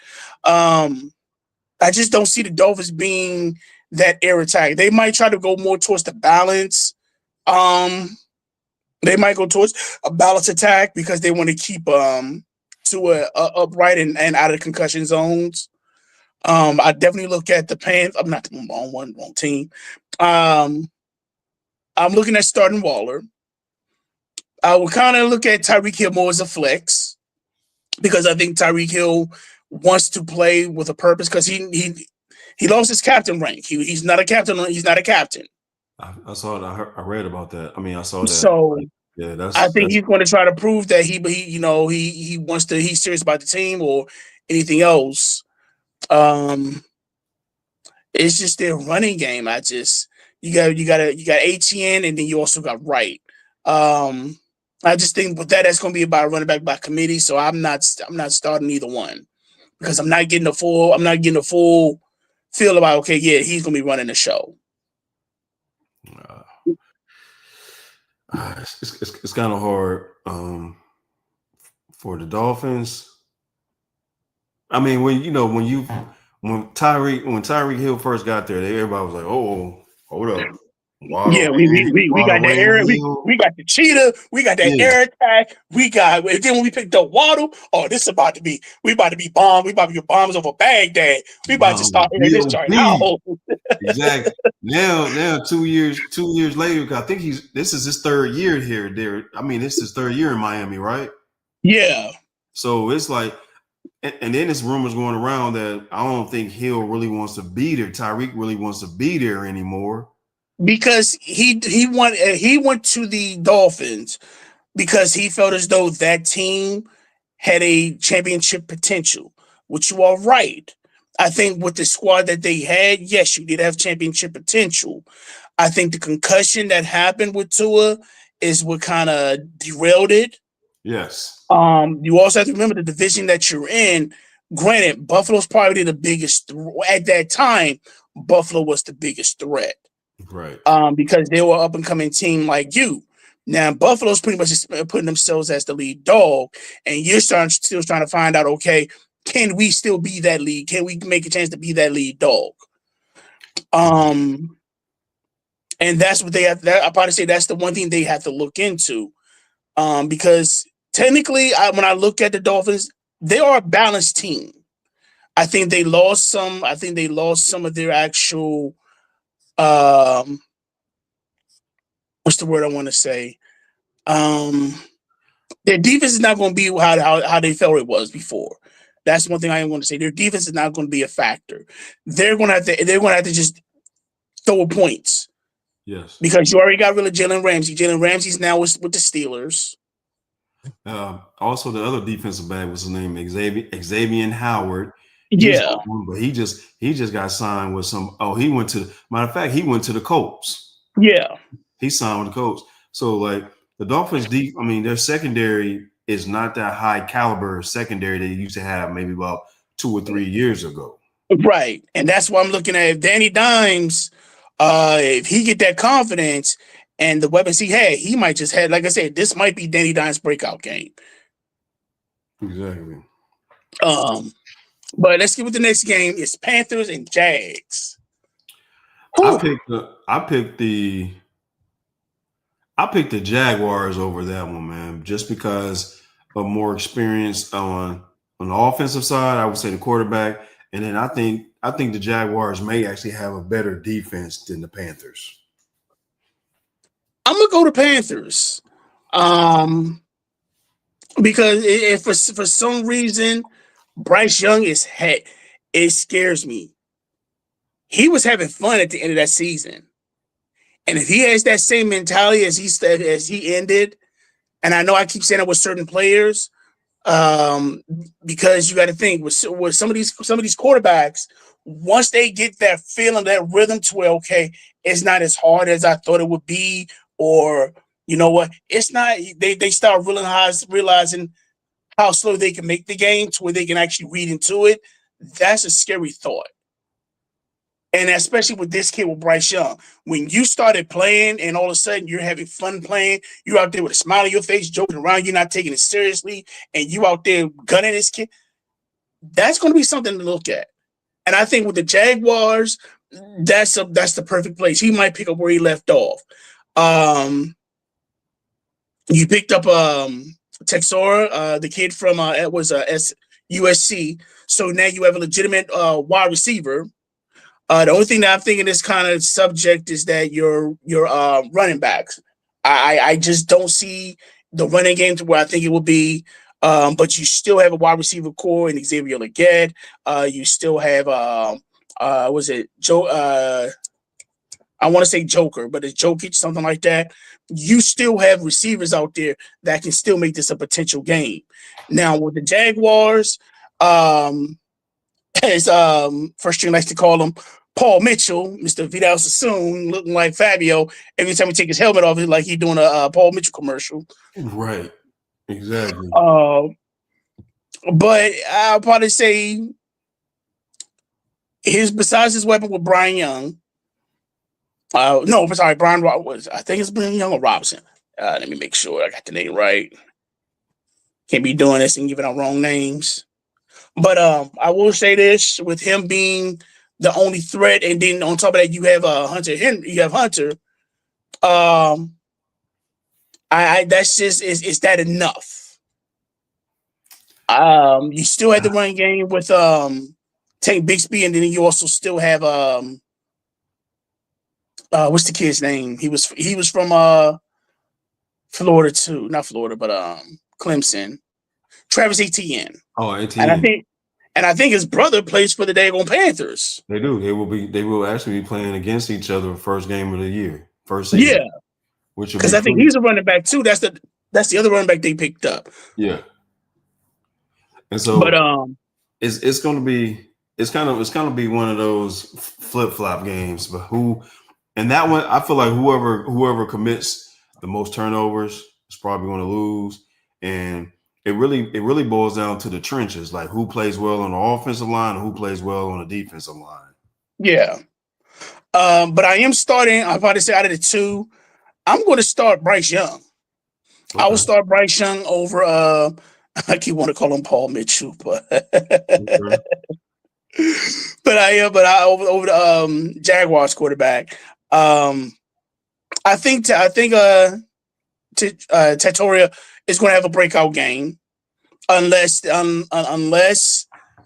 I just don't see the Dolphins being that air attack. They might try to go more towards the balance. They might go towards a balance attack because they want to keep Tua upright and out of the concussion zones. I definitely look at the Panthers. I'm not the wrong team. I'm looking at starting Waller. I would kind of look at Tyreek Hill more as a flex because I think Tyreek Hill wants to play with a purpose because he lost his captain rank. He's not a captain. He's not a captain. I saw it. I read about that. I mean, I saw that. So yeah, I think he's going to try to prove that he wants to. He's serious about the team or anything else. It's just their running game. You got ATN and then you also got Wright. I just think with that's going to be about running back by committee. So I'm not starting either one because I'm not getting a full feel about okay, yeah, he's going to be running the show. It's kind of hard for the Dolphins. I mean, when Tyreek Hill first got there, everybody was like, "Oh, hold up." Waddle, yeah, we got the air, we got the cheetah, we got that air attack, and then when we picked up Waddle, this about to be bombed, we about to get bombs over Baghdad. We about to start airing this joint out. Exactly. Now 2 years later, I think this is his third year here. This is his third year in Miami, right? Yeah. So it's like, and then there's rumors going around that I don't think Hill really wants to be there. Tyreek really wants to be there anymore. Because he went to the Dolphins because he felt as though that team had a championship potential, which you are right. I think with the squad that they had, yes, you did have championship potential. I think the concussion that happened with Tua is what kind of derailed it. Yes. You also have to remember the division that you're in. Granted, Buffalo's probably the biggest at that time. Buffalo was the biggest threat. Right. Because they were up and coming team like you. Now Buffalo's pretty much just putting themselves as the lead dog, and you're still trying to find out, okay, can we still be that lead? Can we make a chance to be that lead dog? And that's what they have. I'll probably say that's the one thing they have to look into. Because technically, when I look at the Dolphins, they are a balanced team. I think they lost some of their actual. What's the word I want to say? Their defense is not going to be how they felt it was before. That's one thing I am going to say. Their defense is not going to be a factor. They're going to have to just throw points. Yes. Because you already got rid of Jalen Ramsey. Jalen Ramsey's now with the Steelers. Also, the other defensive back was his name Xavier Howard. Yeah, but he just got signed with some. Oh, he went to the Colts. Yeah, he signed with the Colts. So like the Dolphins, their secondary is not that high caliber secondary they used to have maybe about 2 or 3 years ago. Right, and that's why I'm looking at if Danny Dimes, if he get that confidence and the weapons he had, he might just have. Like I said, this might be Danny Dimes' breakout game. Exactly. But let's get with the next game. It's Panthers and Jags. I picked the Jaguars over that one, man, just because of more experience on the offensive side. I would say the quarterback, and then I think the Jaguars may actually have a better defense than the Panthers. I'm gonna go to Panthers, because if for some reason Bryce Young it scares me. He was having fun at the end of that season. And if he has that same mentality as he ended, and I know I keep saying that with certain players, because you got to think with some of these quarterbacks, once they get that feeling, that rhythm to where, okay, it's not as hard as I thought it would be, or you know what, it's not. They start realizing how slow they can make the game to where they can actually read into it. That's a scary thought. And especially with this kid with Bryce Young, when you started playing and all of a sudden you're having fun playing, you're out there with a smile on your face, joking around, you're not taking it seriously, and you out there gunning this kid, that's going to be something to look at. And I think with the Jaguars, that's the perfect place. He might pick up where he left off. You picked up Texora, the kid from it was USC. So now you have a legitimate wide receiver. The only thing that I'm thinking this kind of subject is that your running backs. I just don't see the running game to where I think it would be. But you still have a wide receiver core in Xavier Legette. You still have was it Joe? I want to say Joker, but it's Jokic, something like that. You still have receivers out there that can still make this a potential game. Now with the Jaguars, as first string likes to call him, Paul Mitchell, Mr. Vidal Sassoon, looking like Fabio. Every time he take his helmet off, it's like he's doing a Paul Mitchell commercial. Right. Exactly. But I'll probably say besides his weapon with Brian Young. No, sorry, Brian was. I think it's Brian Young or Robinson. Let me make sure I got the name right. Can't be doing this and giving out wrong names. But I will say this: with him being the only threat, and then on top of that, you have Hunter Henry. You have Hunter. I that's just is that enough? You still had the running game with Tank Bixby, and then you also still have what's the kid's name? He was from Florida too, not Florida, but Clemson. Travis Etienne. Oh, Etienne. And I think his brother plays for the Dagon Panthers. They do. They will actually be playing against each other first game of the year, first season. Yeah, because I think he's a running back too. That's the other running back they picked up. Yeah. And so, but it's going to be one of those flip flop games. But and that one, I feel like whoever commits the most turnovers is probably going to lose. And it really boils down to the trenches, like who plays well on the offensive line and who plays well on the defensive line. Yeah. But I am starting. I'm about to say out of the two, I'm going to start Bryce Young. Okay. I will start Bryce Young over. I keep wanting to call him Paul Mitchell, but okay. but I over the Jaguars quarterback. I think Tatoria is going to have a breakout game, unless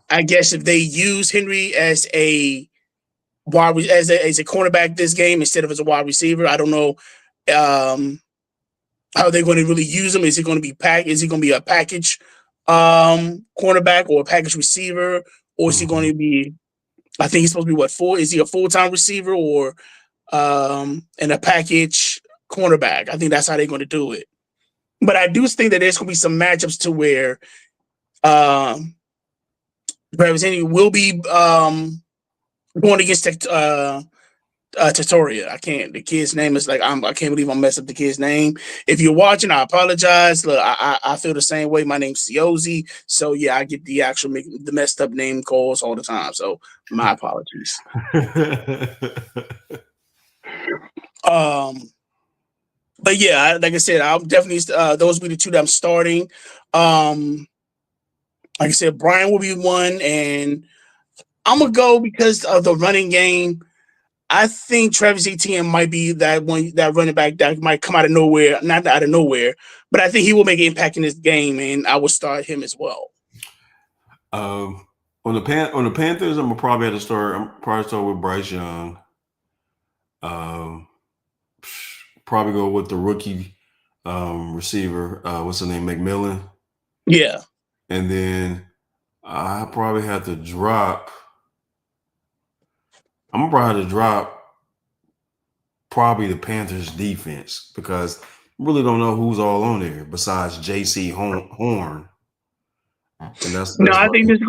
I guess if they use Henry as a cornerback this game instead of as a wide receiver. I don't know how they're going to really use him. Is he going to be Is he going to be a package cornerback or a package receiver, or is he going to be? I think he's supposed to be Is he a full-time receiver or and a package cornerback? I think that's how they're going to do it. But I do think that there's going to be some matchups to where Travis Henry will be going against Tatoria. The kid's name is I can't believe I'm messing up the kid's name. If you're watching, I apologize. Look, I feel the same way. My name's Siozi. So yeah, I get the messed up name calls all the time. So my apologies. But yeah, like I said, I'll definitely those will be the two that I'm starting. Like I said, Brian will be one, and I'm gonna go because of the running game. I think Travis Etienne might be that running back that might come out of nowhere, not out of nowhere, but I think he will make an impact in this game, and I will start him as well. On the Panthers, I'm probably start with Bryce Young. Probably go with the rookie receiver. What's his name? McMillan. Yeah. And then I probably have to drop. I'm gonna probably have to drop the Panthers defense because I really don't know who's all on there besides J.C. Horn. And I think this is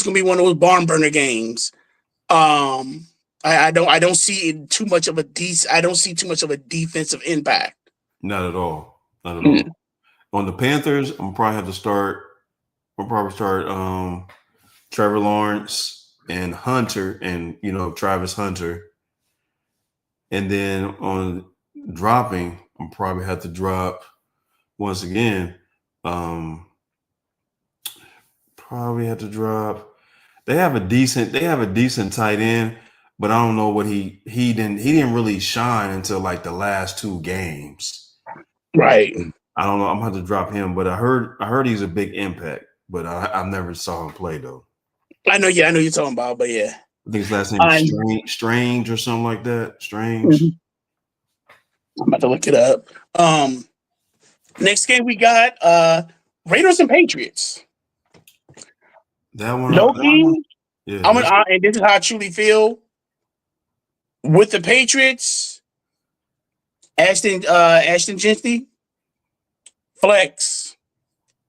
gonna be one of those barn burner games. I don't see too much of a defensive impact. Not at all. On the Panthers, I'm probably start Trevor Lawrence, and Hunter, and Travis Hunter. And then on dropping, I'm probably have to drop once again. Probably have to drop. They have a decent tight end, but I don't know what he didn't really shine until like the last 2 games. Right. I don't know. I'm gonna have to drop him, but I heard he's a big impact, but I never saw him play though. I know you're talking about, but yeah. I think his last name is Strange or something like that. Strange. I'm about to look it up. Next game we got Raiders and Patriots. That one. Yeah. And this is how I truly feel with the Patriots. Ashton Gentry, flex,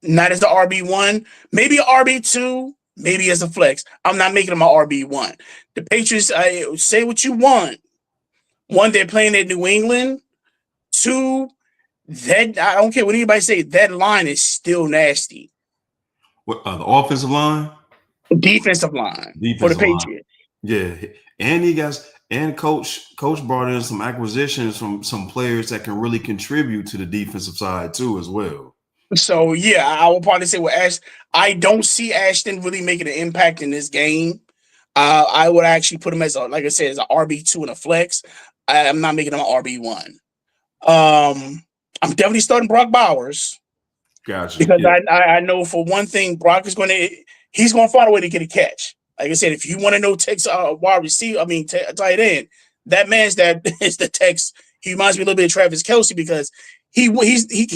not as the RB1, maybe an RB2, maybe as a flex. I'm not making him an RB1. The Patriots, say what you want. 1, they're playing at New England. 2, that I don't care what anybody say. That line is still nasty. What the offensive line? Defensive line for the Patriots. Yeah, and coach brought in some acquisitions from some players that can really contribute to the defensive side too as well. So yeah, I will probably say I don't see Ashton really making an impact in this game. I would actually put him as like I said, as an RB2 and a flex. I'm not making him an RB1. I'm definitely starting Brock Bowers. Gotcha. Because I know for one thing, Brock is he's going to find a way to get a catch. Like I said, if you want to know Tex wide receiver, tight end, that man's is the Tex. He reminds me a little bit of Travis Kelce because he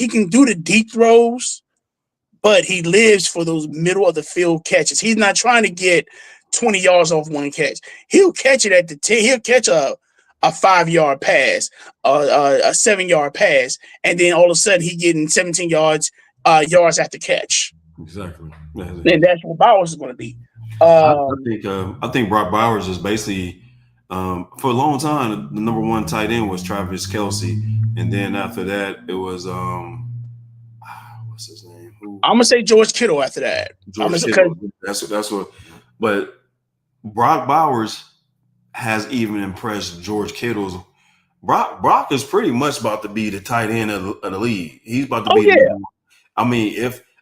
can do the deep throws, but he lives for those middle of the field catches. He's not trying to get 20 yards off one catch. He'll catch it at the 10. He'll catch a 5-yard pass, a 7-yard pass, and then all of a sudden he getting 17 yards after catch. Exactly. And that's what Bowers is going to be. I think Brock Bowers is basically for a long time the number 1 tight end was Travis Kelce, and then after that it was what's his name? I'm gonna say George Kittle after that. Kittle. That's what. But Brock Bowers has even impressed George Kittle's. Brock is pretty much about to be the tight end of the league. He's about to be. Yeah.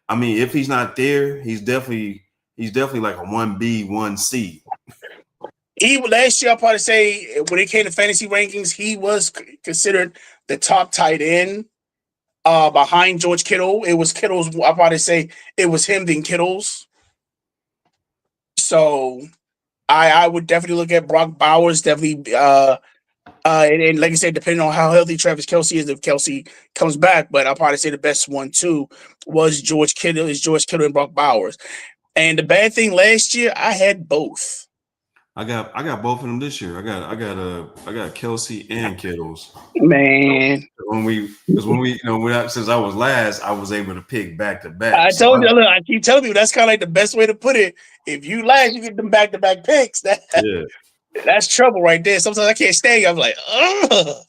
If he's not there, he's definitely like a 1B, 1C. Last year, I'll probably say when it came to fantasy rankings, he was considered the top tight end behind George Kittle. It was Kittle's. I'll probably say it was him then Kittle's. So I would definitely look at Brock Bowers. Definitely, and like I said, depending on how healthy Travis Kelce is, if Kelce comes back, but I'll probably say the best one too was George Kittle and Brock Bowers. And the bad thing last year, I had both. I got both of them this year. I got Kelce and Kittles. Man, since I was last, I was able to pick back to back. I told you, look, I keep telling you that's kind of like the best way to put it. If you last, you get them back to back picks. That's trouble right there. Sometimes I can't stay. I'm like, ugh.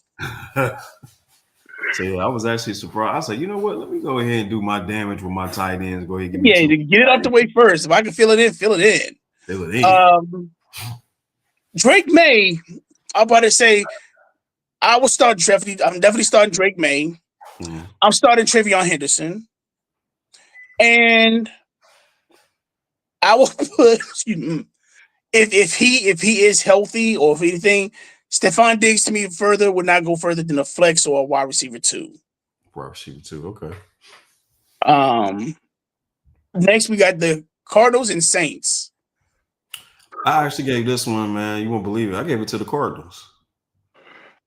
So yeah, I was actually surprised. I said, you know what? Let me go ahead and do my damage with my tight ends. Go ahead and get it out the way first. If I can fill it in, fill it in. Fill it in. Drake May, I'm about to say, I will start Drake. I'm definitely starting Drake May. Mm-hmm. I'm starting Trevion Henderson, and I will put. If he is healthy, or if anything, Stephon Diggs to me would not go further than a flex or a wide receiver 2. Wide receiver 2, okay. Next we got the Cardinals and Saints. I actually gave this one, man. You won't believe it. I gave it to the Cardinals.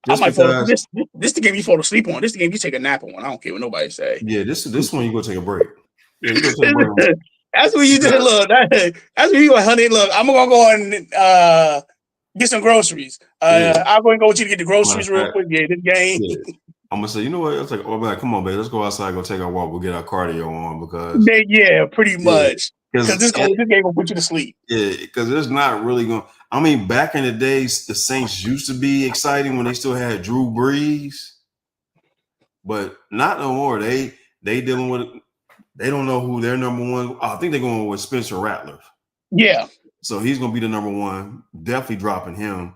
This the game you fall asleep on. This the game you take a nap on. I don't care what nobody say. Yeah, this one you go take a break. Yeah, you go take a break. That's what you did. Look, that's what you like, honey. Look, I'm gonna go and get some groceries. I'm going to go with you to get the groceries real quick. Yeah, this game. Yeah. I'm gonna say, you know what? It's like, oh man, come on, babe. Let's go outside, go take our walk. We'll get our cardio on because pretty much. Because this game will put you to sleep. Yeah, because it's not really going. I mean, back in the days, the Saints used to be exciting when they still had Drew Brees, but not no more. They dealing with. They don't know who their number one. I think they're going with Spencer Rattler. Yeah. So he's gonna be the number one. Definitely dropping him.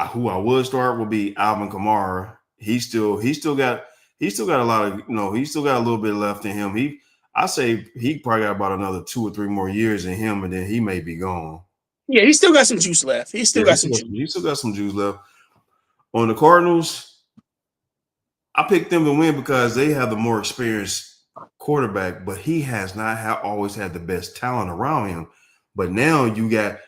Who I would start would be Alvin Kamara. He still got a lot of he still got a little bit left in him. I say he probably got about another 2 or 3 more years in him, and then he may be gone. Yeah, he still got some juice left. He still got some juice. He still got some juice left. On the Cardinals, I picked them to win because they have the more experienced quarterback, but he has not always had the best talent around him. But now you got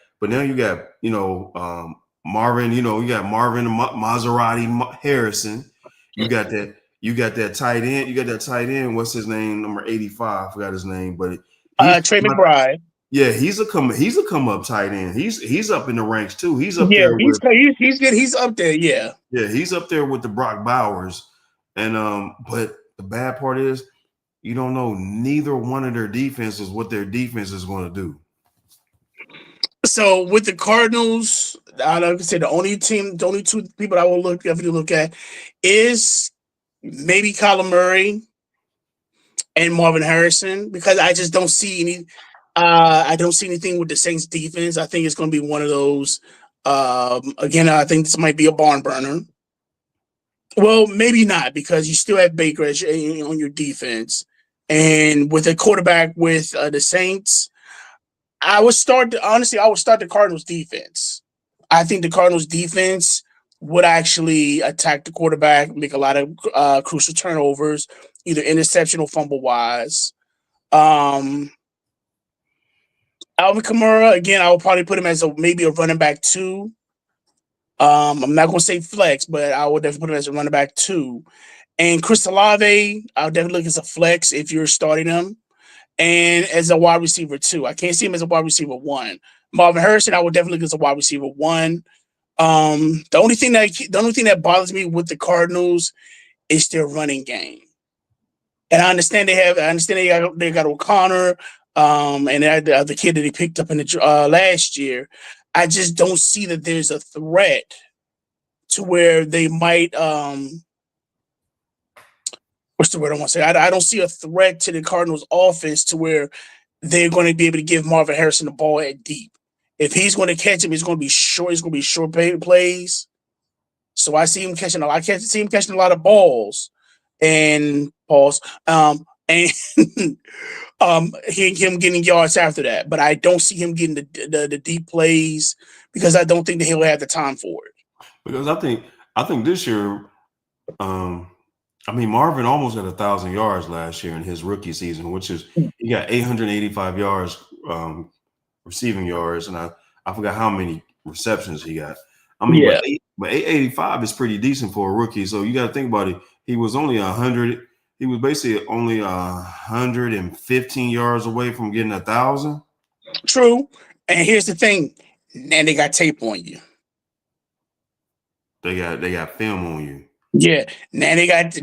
Marvin, you got Marvin Maserati Harrison. You got that tight end. You got that tight end. What's his name? Number 85. I forgot his name, but Trey McBride. Yeah, he's a come up tight end. He's up in the ranks too. He's up there. He's good. He's up there. Yeah. Yeah, he's up there with the Brock Bowers. And but the bad part is you don't know neither one of their defenses what their defense is going to do. So with the Cardinals, I like to say the only two people I will definitely look at is maybe Kyler Murray and Marvin Harrison, because I just don't see any. I don't see anything with the Saints defense. I think it's going to be one of those. Again, I think this might be a barn burner. Well, maybe not, because you still have Baker on your defense, and with a quarterback with the Saints, I would start the Cardinals defense. I think the Cardinals defense would actually attack the quarterback, make a lot of crucial turnovers, either interception or fumble wise. Alvin Kamara, again, I would probably put him as maybe a running back 2. I'm not going to say flex, but I would definitely put him as a running back 2. And Chris Olave, I would definitely look as a flex if you're starting him, and as a wide receiver 2. I can't see him as a wide receiver 1. Marvin Harrison, I would definitely look as a wide receiver 1. The only thing that bothers me with the Cardinals is their running game. And I understand they got O'Connor, and the kid that they picked up in the last year. I just don't see that there's a threat to where they might. What's the word I want to say? I don't see a threat to the Cardinals' offense to where they're going to be able to give Marvin Harrison the ball at deep. If he's going to catch him, it's going to be short. It's going to be short plays. So I see him catching a lot. I see him catching a lot of balls and balls. And him getting yards after that, but I don't see him getting the deep plays, because I don't think that he'll have the time for it. Because I think this year, Marvin almost had 1,000 yards last year in his rookie season, which is he got 885 yards receiving yards, and I forgot how many receptions he got. But 885 is pretty decent for a rookie. So you got to think about it. He was only 100. He was basically only 115 yards away from getting 1,000. True. And here's the thing. Now they got tape on you. They got film on you. Yeah. Now they got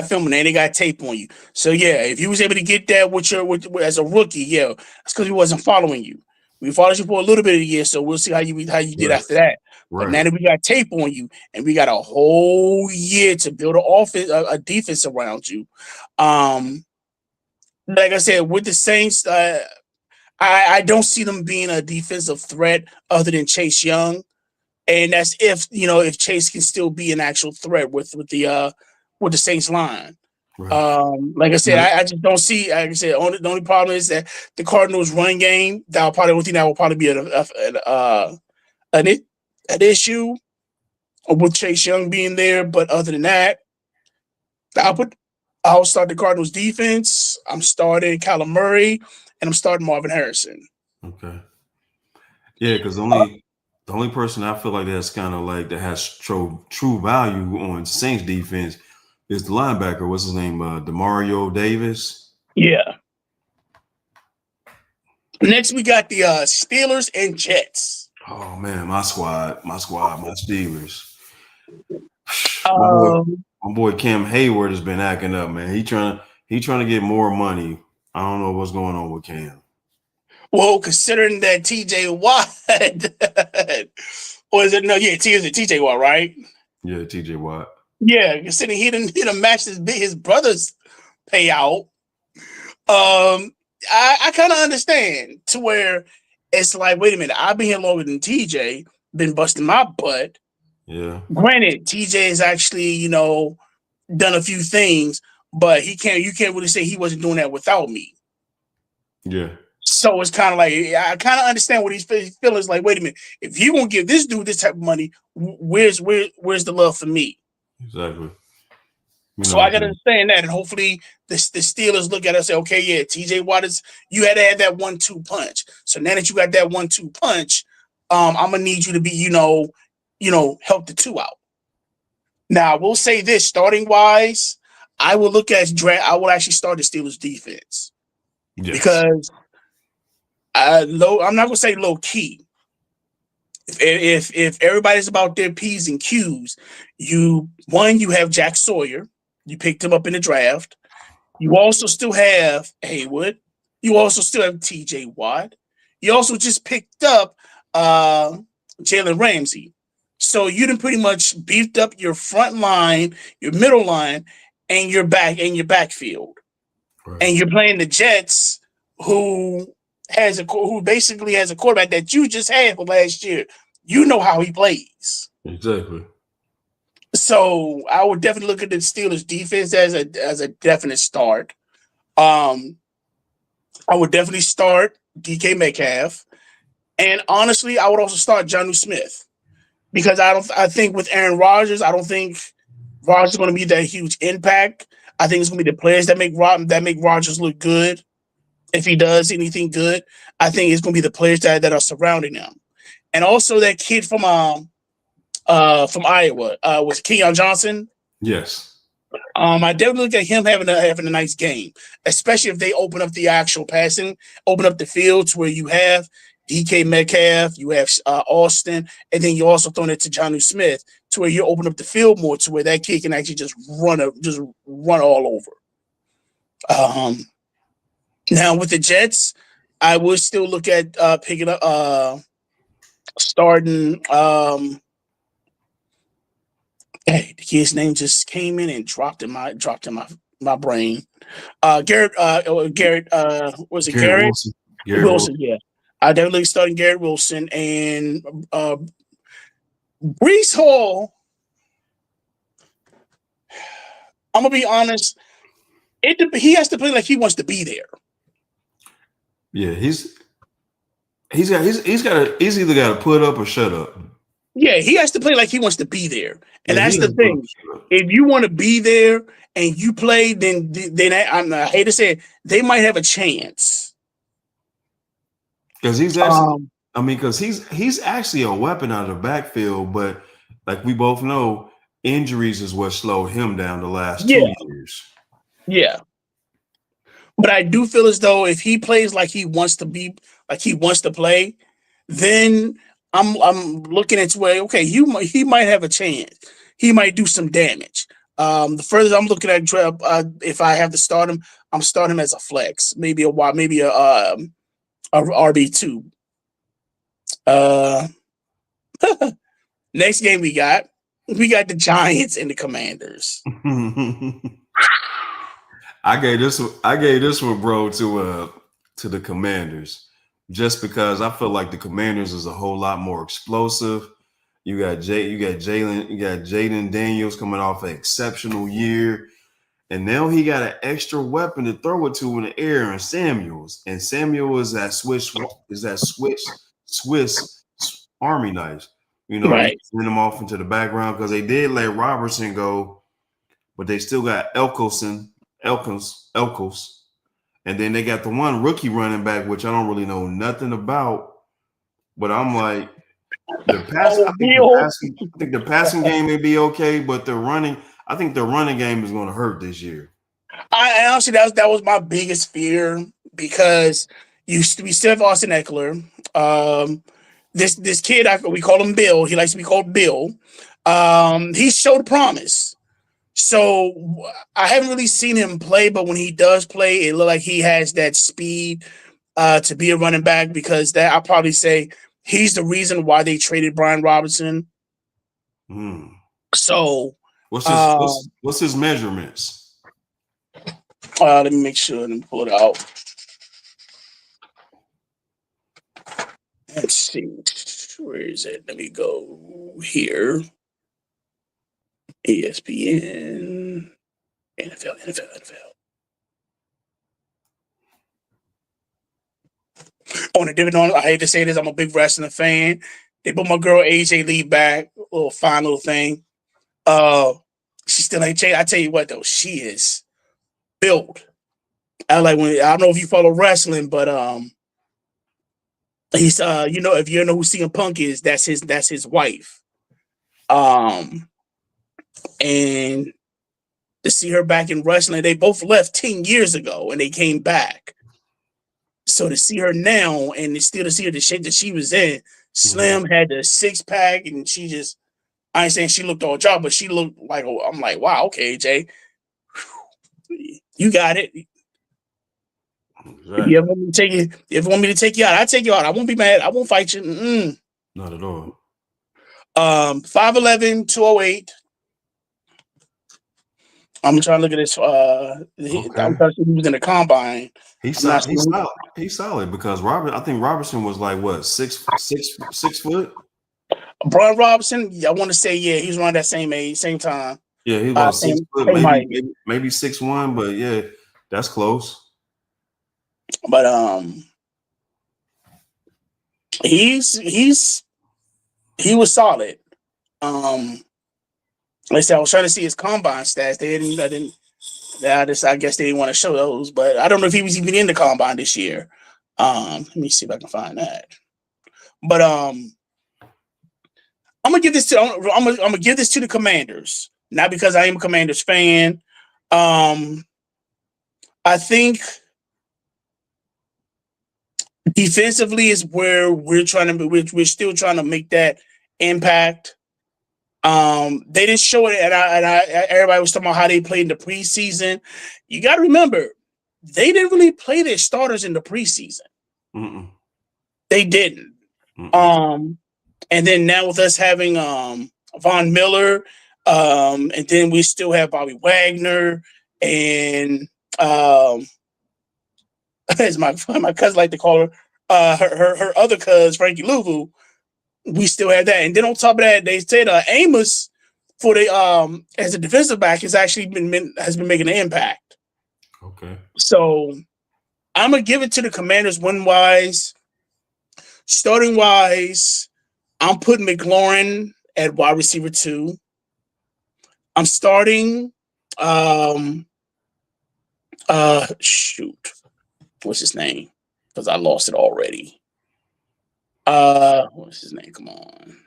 film. Now they got tape on you. So yeah, if you was able to get that as a rookie, yeah, that's because we wasn't following you. We followed you for a little bit of the year, so we'll see how you did after that. Right. But now that we got tape on you, and we got a whole year to build a defense around you, like I said, with the Saints, I don't see them being a defensive threat other than Chase Young, and that's if Chase can still be an actual threat with the Saints line. Right. Like I said, I just don't see. Like I said, the only problem is that the Cardinals' running game. That will probably be an issue with Chase Young being there. But other than that, I'll start the Cardinals' defense. I'm starting Kyler Murray, and I'm starting Marvin Harrison. Okay. Yeah, because the only person I feel like that's kind of like that has true value on Saints defense is the linebacker. What's his name? Demario Davis. Yeah. Next, we got the Steelers and Jets. Oh man, my Steelers. My boy Cam Hayward has been acting up, man. He trying to get more money. I don't know what's going on with Cam. Well, considering that TJ Watt, or is it no? Yeah, TJ Watt, right? Yeah, TJ Watt. Yeah, considering he didn't match his brother's payout. I kind of understand to where it's like, wait a minute, I've been here longer than TJ, been busting my butt. Yeah. Granted, TJ has actually, done a few things, but you can't really say he wasn't doing that without me. Yeah. So it's kind of like, I kind of understand what he's feeling. It's like, wait a minute, if you gonna give this dude this type of money, where's the love for me? Exactly. So I gotta understand that, and hopefully the Steelers look at us and say, okay, yeah, TJ Watt you had to have that 1-2 punch. So now that you got that 1-2 punch, I'm gonna need you to be, help the two out. Now we'll say this, starting wise, I will look at I will actually start the Steelers defense. Yes. Because I'm not gonna say low key. If everybody's about their P's and Q's, you have Jack Sawyer. You picked him up in the draft. You also still have Haywood. You also still have TJ Watt. You also just picked up Jalen Ramsey. So you done pretty much beefed up your front line, your middle line, and your backfield. Right. And you're playing the Jets, who basically has a quarterback that you just had for last year. You know how he plays. Exactly. So I would definitely look at the Steelers defense as a definite start. I would definitely start DK Metcalf. And honestly, I would also start Jonnu Smith. Because I think with Aaron Rodgers, I don't think Rodgers is going to be that huge impact. I think it's going to be the players that make Rodgers look good. If he does anything good, I think it's going to be the players that are surrounding him. And also that kid from Iowa, was Keon Johnson. Yes. I definitely look at him having a nice game, especially if they open up the actual passing, open up the fields where you have DK Metcalf, you have Austin, and then you also throw it to Jonnu Smith to where you open up the field more to where that kid can actually just run all over. Now with the Jets, I would still look at picking up starting. Hey, the kid's name just came in and dropped in my brain. Garrett. Was it Garrett? Wilson. Wilson. Yeah, I definitely starting Garrett Wilson and Breece Hall. I'm gonna be honest. He has to play like he wants to be there. Yeah, he's either got to put up or shut up. Yeah, he has to play like he wants to be there, and that's the thing. If you want to be there and you play, then I hate to say it, they might have a chance. Because he's actually, because he's actually a weapon out of the backfield, but like we both know, injuries is what slowed him down the last 2 years. Yeah. But I do feel as though if he plays like he wants to be, like he wants to play, then I'm looking at where, okay, he might have a chance. He might do some damage. The further I'm looking at, if I have to start him, I'm starting him as a flex, maybe a RB2. Next game we got the Giants and the Commanders. I gave this one, bro, to the Commanders, just because I feel like the Commanders is a whole lot more explosive. You got Jaden Daniels coming off an exceptional year, and now he got an extra weapon to throw it to in the air, and Samuels. And Samuel is that Swiss Army knife. Right. Send them off into the background because they did let Robertson go, but they still got Elkos, and then they got the one rookie running back, which I don't really know nothing about. But I'm like, I think the passing game may be okay, but I think the running game is going to hurt this year. I honestly, that was my biggest fear, because we still have Austin Eckler. This kid, we call him Bill. He likes to be called Bill. He showed promise. So I haven't really seen him play, but when he does play, it looks like he has that speed to be a running back, because that I'll probably say he's the reason why they traded Brian Robinson. So what's his measurements? Let me make sure and pull it out. Let's see. Where is it? Let me go here. ESPN, NFL. On a different note, I hate to say this, I'm a big wrestling fan. They put my girl AJ Lee back, a little fine little thing. She still ain't changed. I tell you what though, she is built. I don't know if you follow wrestling, but he's if you know who CM Punk is, that's his wife. And to see her back in wrestling, they both left 10 years ago and they came back. So to see her now and still to see her the shape that she was in, Slim had the 6-pack and I ain't saying she looked all job, but she looked like, I'm like, wow, okay, Jay, you got it. Right. If you ever want me to take you out, I'll take you out. I won't be mad. I won't fight you. Mm-mm. Not at all. 5'11", 208. I'm trying to look at this. I'm trying to see who was in the combine. He's solid. He's solid because I think Robertson was like what 6 foot. Brian Robinson, I want to say he was around that same age, same time. Yeah, he was 6 foot, maybe 6'1", but yeah, that's close. But he was solid. Like I said, I was trying to see his combine stats. I guess they didn't want to show those, but I don't know if he was even in the combine this year. Let me see if I can find that. But I'm gonna give this to the Commanders, not because I am a Commanders fan. I think defensively is where we're still trying to make that impact. They didn't show it, and everybody was talking about how they played in the preseason. You got to remember, they didn't really play their starters in the preseason. Mm-mm. They didn't. Mm-mm. And then now with us having Von Miller, and then we still have Bobby Wagner, and as my cousin like to call her, her other cousin Frankie Louvu. We still have that, and then on top of that, they said Amos for the as a defensive back has actually been making an impact. Okay, so I'm gonna give it to the Commanders win-wise. Starting wise, I'm putting McLaurin at wide receiver 2. I'm starting. What's his name? Because I lost it already. What's his name? Come on.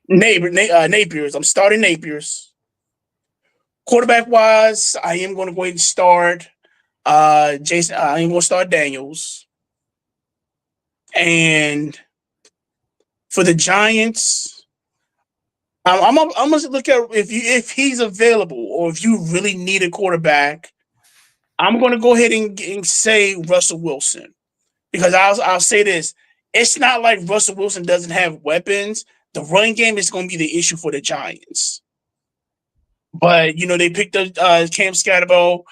Napiers. I'm starting Napiers. Quarterback wise, I am going to go ahead and start Jason. I am going to start Daniels. And for the Giants, I'm going to look at if he's available or if you really need a quarterback. I'm going to go ahead and say Russell Wilson, because I'll say this. It's not like Russell Wilson doesn't have weapons. The running game is going to be the issue for the Giants. But, they picked up Cam Scatterbo,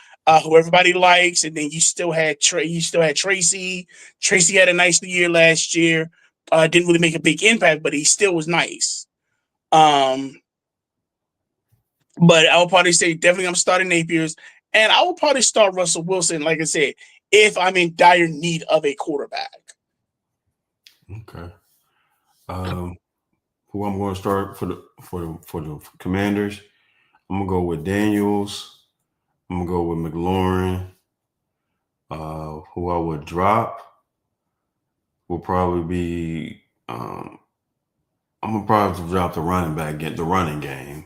who everybody likes, and then you still had Tracy. Tracy had a nice year last year. Didn't really make a big impact, but he still was nice. But I would probably say definitely I'm starting Napiers, and I will probably start Russell Wilson, like I said, if I'm in dire need of a quarterback. Okay. Who I'm going to start for the Commanders? I'm gonna go with Daniels. I'm gonna go with McLaurin. Who I would drop will probably be. I'm gonna probably drop the running back, get the running game.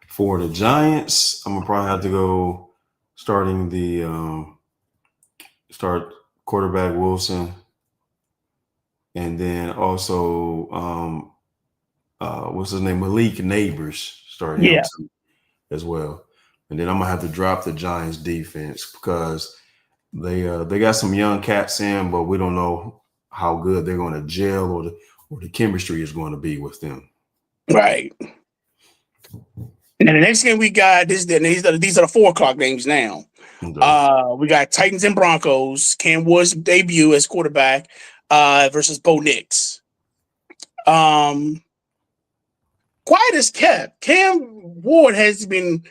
For the Giants, I'm gonna probably have to go starting start quarterback Wilson. And then also, what's his name? Malik Neighbors starting him as well. And then I'm gonna have to drop the Giants defense because they got some young cats in, but we don't know how good they're going to gel or the chemistry is going to be with them. Right. And the next game we got these are the 4 o'clock games now. Okay. We got Titans and Broncos. Cam Woods debut as quarterback. versus Bo Nix. Quiet as kept. Cam Ward has been.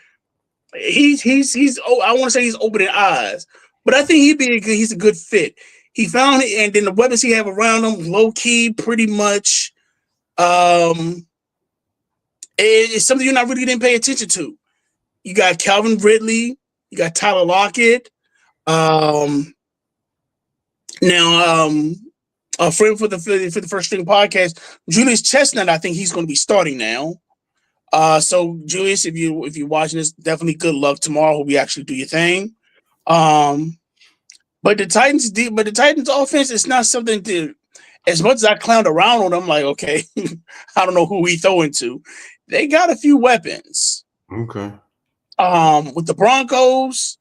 He's. Oh, I want to say he's opening eyes, but I think he's a good fit. He found it, and then the weapons he have around him, low key, pretty much. It's something you're not really didn't pay attention to. You got Calvin Ridley, you got Tyler Lockett. Now, a friend for the First String podcast, Julius Chestnut. I think he's going to be starting now. So Julius, if you're watching this, definitely good luck tomorrow. Hope you actually do your thing. But the Titans offense is not something to. As much as I clowned around on them, like, okay, I don't know who we throwing to. They got a few weapons. Okay. With the Broncos,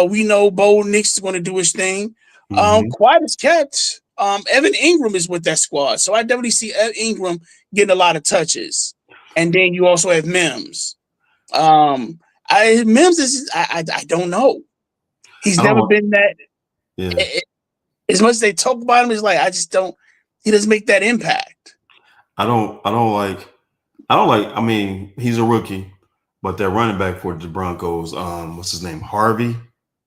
we know Bo Nix is going to do his thing. Quiet as kept. Evan Ingram is with that squad, so I definitely see Ingram getting a lot of touches. And then you also have Mims. Mims is I don't know. He's never been that. Yeah. As much as they talk about him, it's like I just don't. He doesn't make that impact. I don't like. I mean, he's a rookie, but that running back for the Broncos, what's his name? Harvey.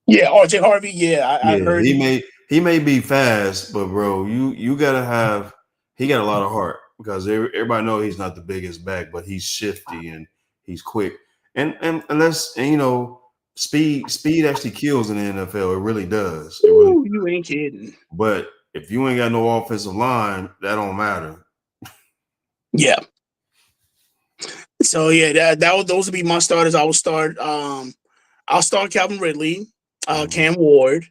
Yeah, RJ Harvey. Yeah, I heard he may be fast, but bro, you gotta have. He got a lot of heart because everybody knows he's not the biggest back, but he's shifty and he's quick. And you know, speed actually kills in the NFL. It really does. You ain't kidding. But if you ain't got no offensive line, that don't matter. Yeah. So yeah, those would be my starters. I'll start Calvin Ridley, Cam Ward,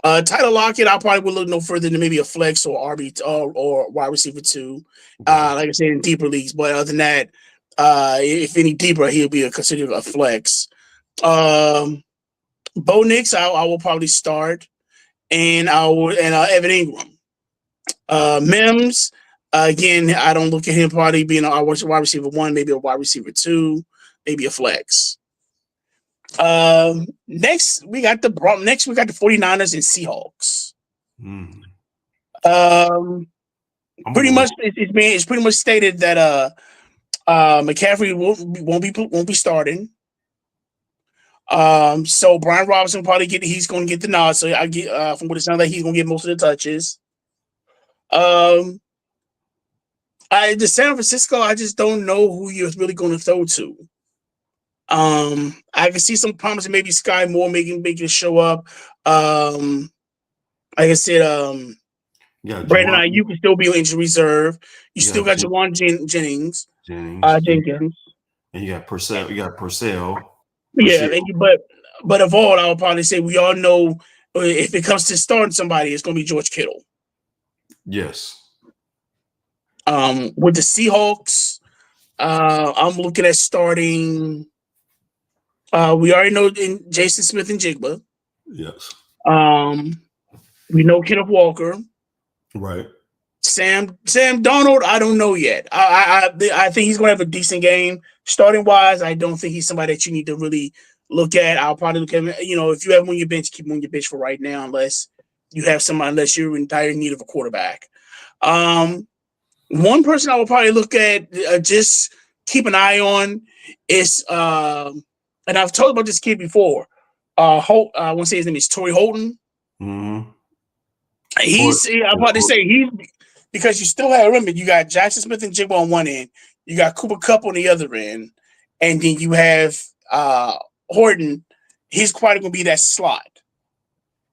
Tyler Lockett. I probably would look no further than maybe a flex or RB or wide receiver 2. Like I said, in deeper leagues. But other than that, if any deeper, he'll be considered a flex. Bo Nix, I will probably start, and Evan Ingram. Mims, again, I don't look at him probably being a wide receiver 1, maybe a wide receiver 2, maybe a flex. Next we got the 49ers and Seahawks. Pretty much it's pretty much stated that McCaffrey won't be starting. So Brian Robinson he's going to get the nod. So I get from what it sounds like he's going to get most of the touches. The San Francisco, I just don't know who you're really going to throw to. I can see some promise, maybe Sky Moore making show up. Like I said, Brandon Ayuk can still be on injury reserve. You still got Jawan Jennings. Jenkins. And you got Purcell. Yeah, but of all, I would probably say we all know if it comes to starting somebody, it's going to be George Kittle. Yes. With the Seahawks, I'm looking at starting. We already know Jason Smith and Jigba. Yes. We know Kenneth Walker. Right. Sam Darnold, I don't know yet. I think he's going to have a decent game. Starting wise, I don't think he's somebody that you need to really look at. I'll probably look at him. You know, if you have him on your bench, keep him on your bench for right now, unless you're in dire need of a quarterback. One person I will probably look at, just keep an eye on is, and I've told about this kid before. I want to say his name is Torrey Holton. Mm-hmm. I'm about to say because you still have, remember, you got Jackson Smith and Jigba on one end, you got Cooper Kupp on the other end, and then you have Horton. He's probably going to be that slot,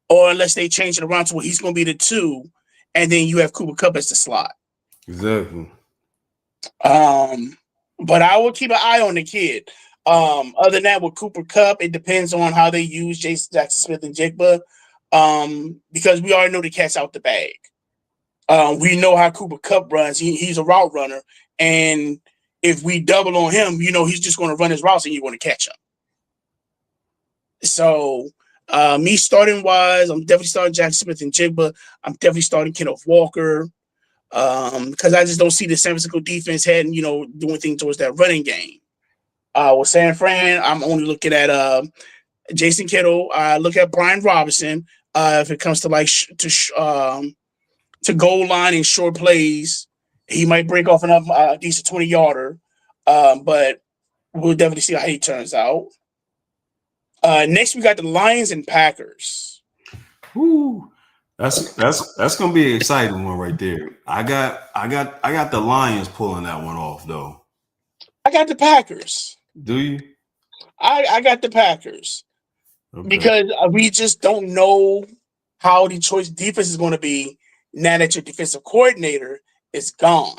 or unless they change it around to where he's going to be the 2, and then you have Cooper Kupp as the slot. Exactly. But I will keep an eye on the kid. Other than that, with Cooper Kupp, it depends on how they use Jackson Smith and Jigba, because we already know the cat's out the bag. We know how Cooper Kupp runs. He's a route runner, and if we double on him, you know he's just going to run his routes, and you're going to catch him. So, me starting wise, I'm definitely starting Jackson Smith and Jigba. I'm definitely starting Kenneth Walker, because I just don't see the San Francisco defense heading, doing things towards that running game. With San Fran, I'm only looking at Jason Kittle. I look at Brian Robinson if it comes to to goal line in short plays. He might break off a decent 20-yarder, but we'll definitely see how he turns out. Next, we got the Lions and Packers. Woo. That's gonna be an exciting one right there. I got the Lions pulling that one off though. I got the Packers. Do you? I got the Packers because we just don't know how Detroit's defense is going to be now that your defensive coordinator is gone.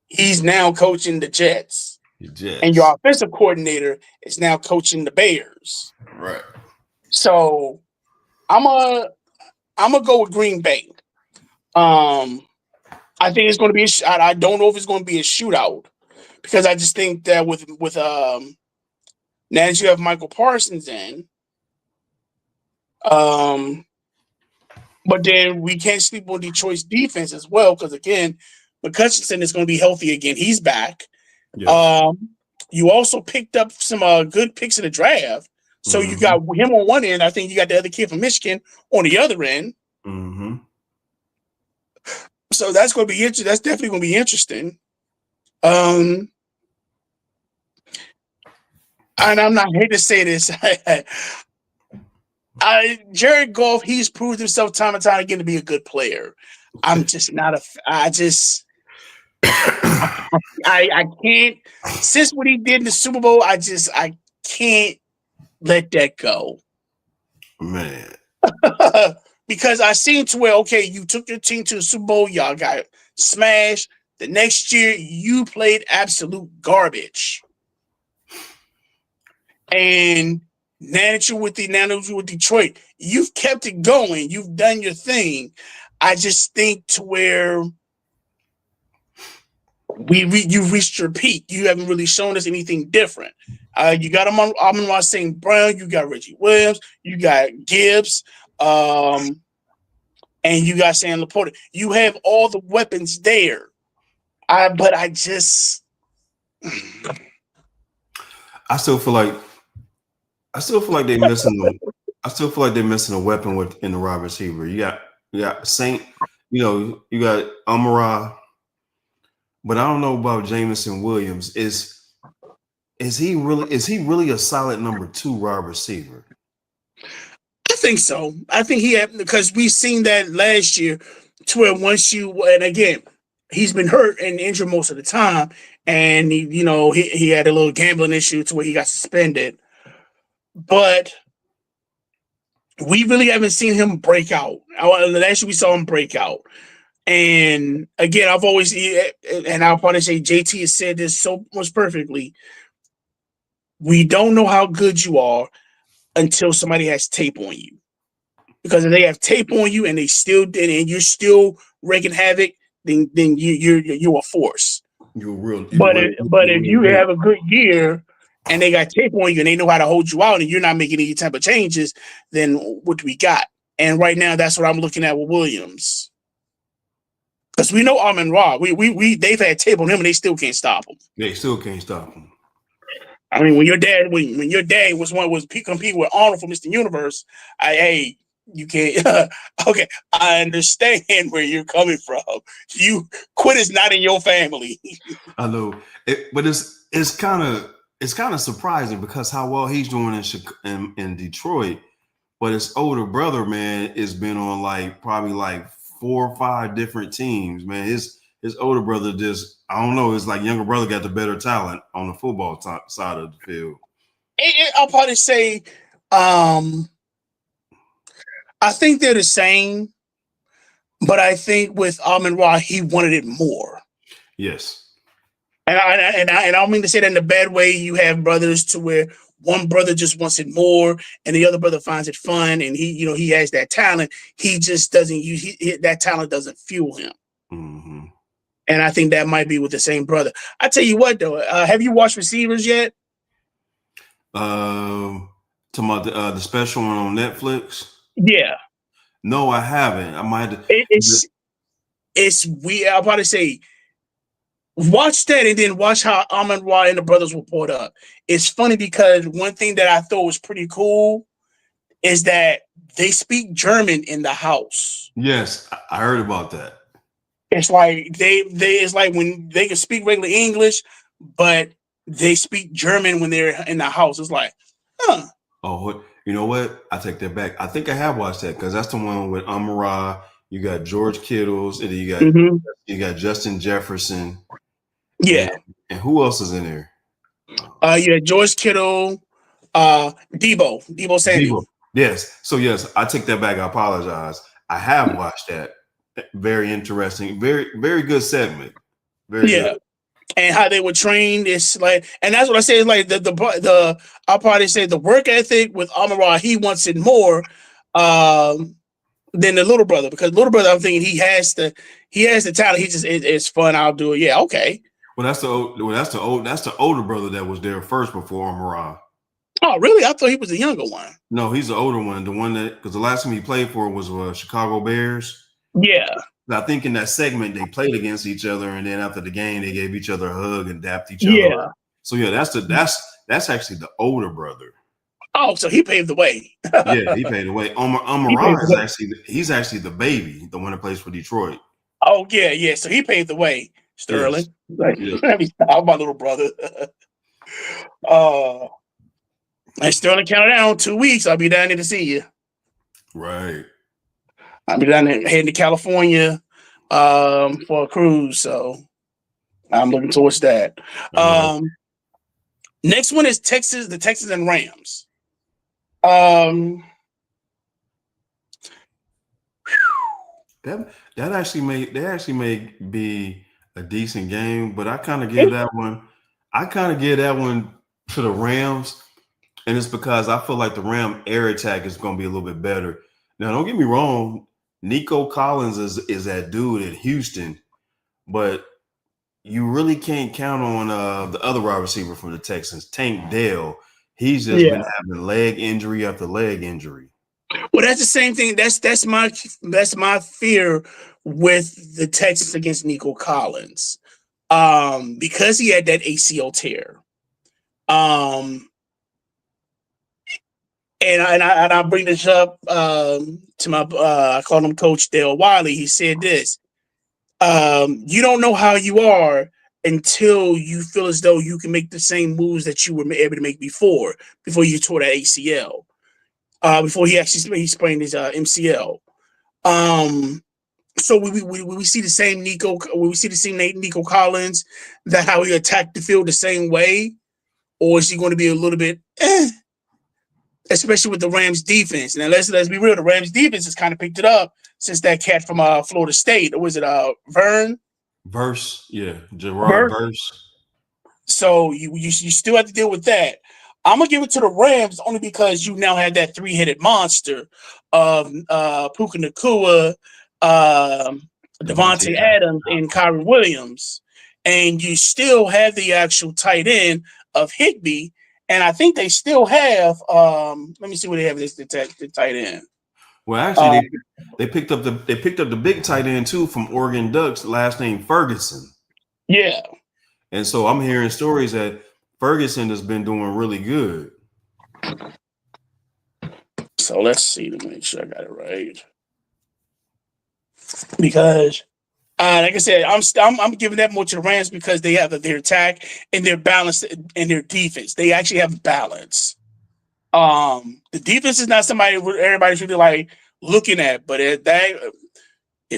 He's now coaching the Jets. And your offensive coordinator is now coaching the Bears. Right. So I'm gonna go with Green Bay. I think it's going to be. I don't know if it's going to be a shootout because I just think that with now that you have Michael Parsons in, but then we can't sleep on Detroit's defense as well because again, McCutcheon is going to be healthy again. He's back. Yeah. You also picked up some good picks in the draft. So you got him on one end. I think you got the other kid from Michigan on the other end. Mm-hmm. So that's going to be interesting. That's definitely going to be interesting. And I'm not hate to say this. Jared Goff, he's proved himself time and time again to be a good player. I'm just not a. I can't. Since what he did in the Super Bowl, I can't let that go, man. Because I seen to where you took your team to the Super Bowl, y'all got smashed. The next year, you played absolute garbage, and now that you're with Detroit, you've kept it going. You've done your thing. I just think to where you've reached your peak. You haven't really shown us anything different. You got Amon-Ra St. Brown, you got Reggie Williams, you got Gibbs, and you got Sam Laporta. You have all the weapons there. But I just I still feel like they're missing a weapon in the wide receiver. You got Saint, you got Amon-Ra. But I don't know about Jameson Williams. Is he really a solid number 2 wide receiver? I think so. I think because we've seen that last year to where and again, he's been hurt and injured most of the time. And he had a little gambling issue to where he got suspended. But we really haven't seen him break out. Last year we saw him break out. And again, I'll probably say JT has said this so much perfectly. We don't know how good you are until somebody has tape on you. Because if they have tape on you and you're still wreaking havoc, then you're a force. But if you have a good year and they got tape on you and they know how to hold you out and you're not making any type of changes, then what do we got? And right now, that's what I'm looking at with Williams. Because we know Amon-Ra, they've had tape on him and they still can't stop him. They still can't stop him. I mean, when your dad was competing with Arnold for Mr. Universe, you can't. Okay, I understand where you're coming from. Quit is not in your family. I know, but it's kind of surprising because how well he's doing in Detroit, but his older brother, man, has been on probably 4 or 5 different teams, man. His older brother I don't know, it's like younger brother got the better talent on the football side of the field. I'll probably say, I think they're the same, but I think with Amon-Ra, he wanted it more. Yes. And I don't mean to say that in a bad way. You have brothers to where one brother just wants it more and the other brother finds it fun and he has that talent. He just doesn't that talent doesn't fuel him. Mm-hmm. And I think that might be with the same brother. I tell you what though, have you watched Receivers yet? Talking about the special one on Netflix? Yeah. No, I haven't. I might have it's weird. I'll probably say watch that and then watch how Amon-Ra and the brothers were brought up. It's funny because one thing that I thought was pretty cool is that they speak German in the house. Yes, I heard about that. It's like they it's like when they can speak regular English, but they speak German when they're in the house. It's like, huh. Oh, you know what? I take that back. I think I have watched that because that's the one with Amara. You got George Kittles, and then Mhm. you got Justin Jefferson, and Yeah. and who else is in there? Yeah, George Kittle, Debo Samuel. Debo. Yes. So yes, I take that back. I apologize. I have watched that. Very interesting. Very good segment. Very good. Yeah. And how they were trained is like, and that's what I say is like the I'll probably say the work ethic with Amara, he wants it more than the little brother, because little brother, I'm thinking he has the talent. He just it's fun. I'll do it. Yeah, okay. Well, that's the older brother that was there first before Amara. Oh, really? I thought he was the younger one. No, he's the older one. The one that because the last time he played for was Chicago Bears. Yeah. I think in that segment they played against each other, and then after the game they gave each other a hug and dapped each other Yeah. up. So yeah, that's actually the older brother. Oh, so he paved the way. Yeah, he paid away. Amara is he's actually the baby, the one that plays for Detroit. Oh, yeah, yeah. So he paved the way, Yes. Sterling. Like, Yeah. let me stop, my little brother. And Sterling counted down 2 weeks. I'll be down there to see you. Right. I'll be down there heading to California for a cruise. So I'm looking towards that. Next one is the Texans and Rams. That actually may be a decent game, but I kind of give that one to the Rams, and it's because I feel like the Ram air attack is going to be a little bit better. Now, don't get me wrong, Nico Collins is that dude in Houston, but you really can't count on the other wide receiver from the Texans, Tank Dell. He's just been having leg injury after leg injury. Well, that's the same thing. That's my fear with the Texans against Nico Collins, because he had that ACL tear. And I bring this up to my I call him Coach Dale Wiley. He said this: you don't know how you are until you feel as though you can make the same moves that you were able to make before you tore that ACL. Before he sprained his MCL. So we see the same Nico Collins, that how he attacked the field the same way, or is he going to be a little bit especially with the Rams defense? Now let's be real, the Rams defense has kind of picked it up since that cat from Florida State. Or was it Verse, yeah, Gerard Verse. So you still have to deal with that. I'm gonna give it to the Rams only because you now have that 3-headed monster of Puka Nacua, Devontae Adams, and Kyron Williams, and you still have the actual tight end of Higbee, and I think they still have. Let me see what they have. The tight end. Well, actually, they picked up the big tight end too from Oregon Ducks, last name Ferguson. Yeah, and so I'm hearing stories that Ferguson has been doing really good. So let's see to make sure I got it right. Because, like I said, I'm giving that more to the Rams because they have their attack and their balance and their defense. They actually have balance. The defense is not somebody everybody's really like looking at, but if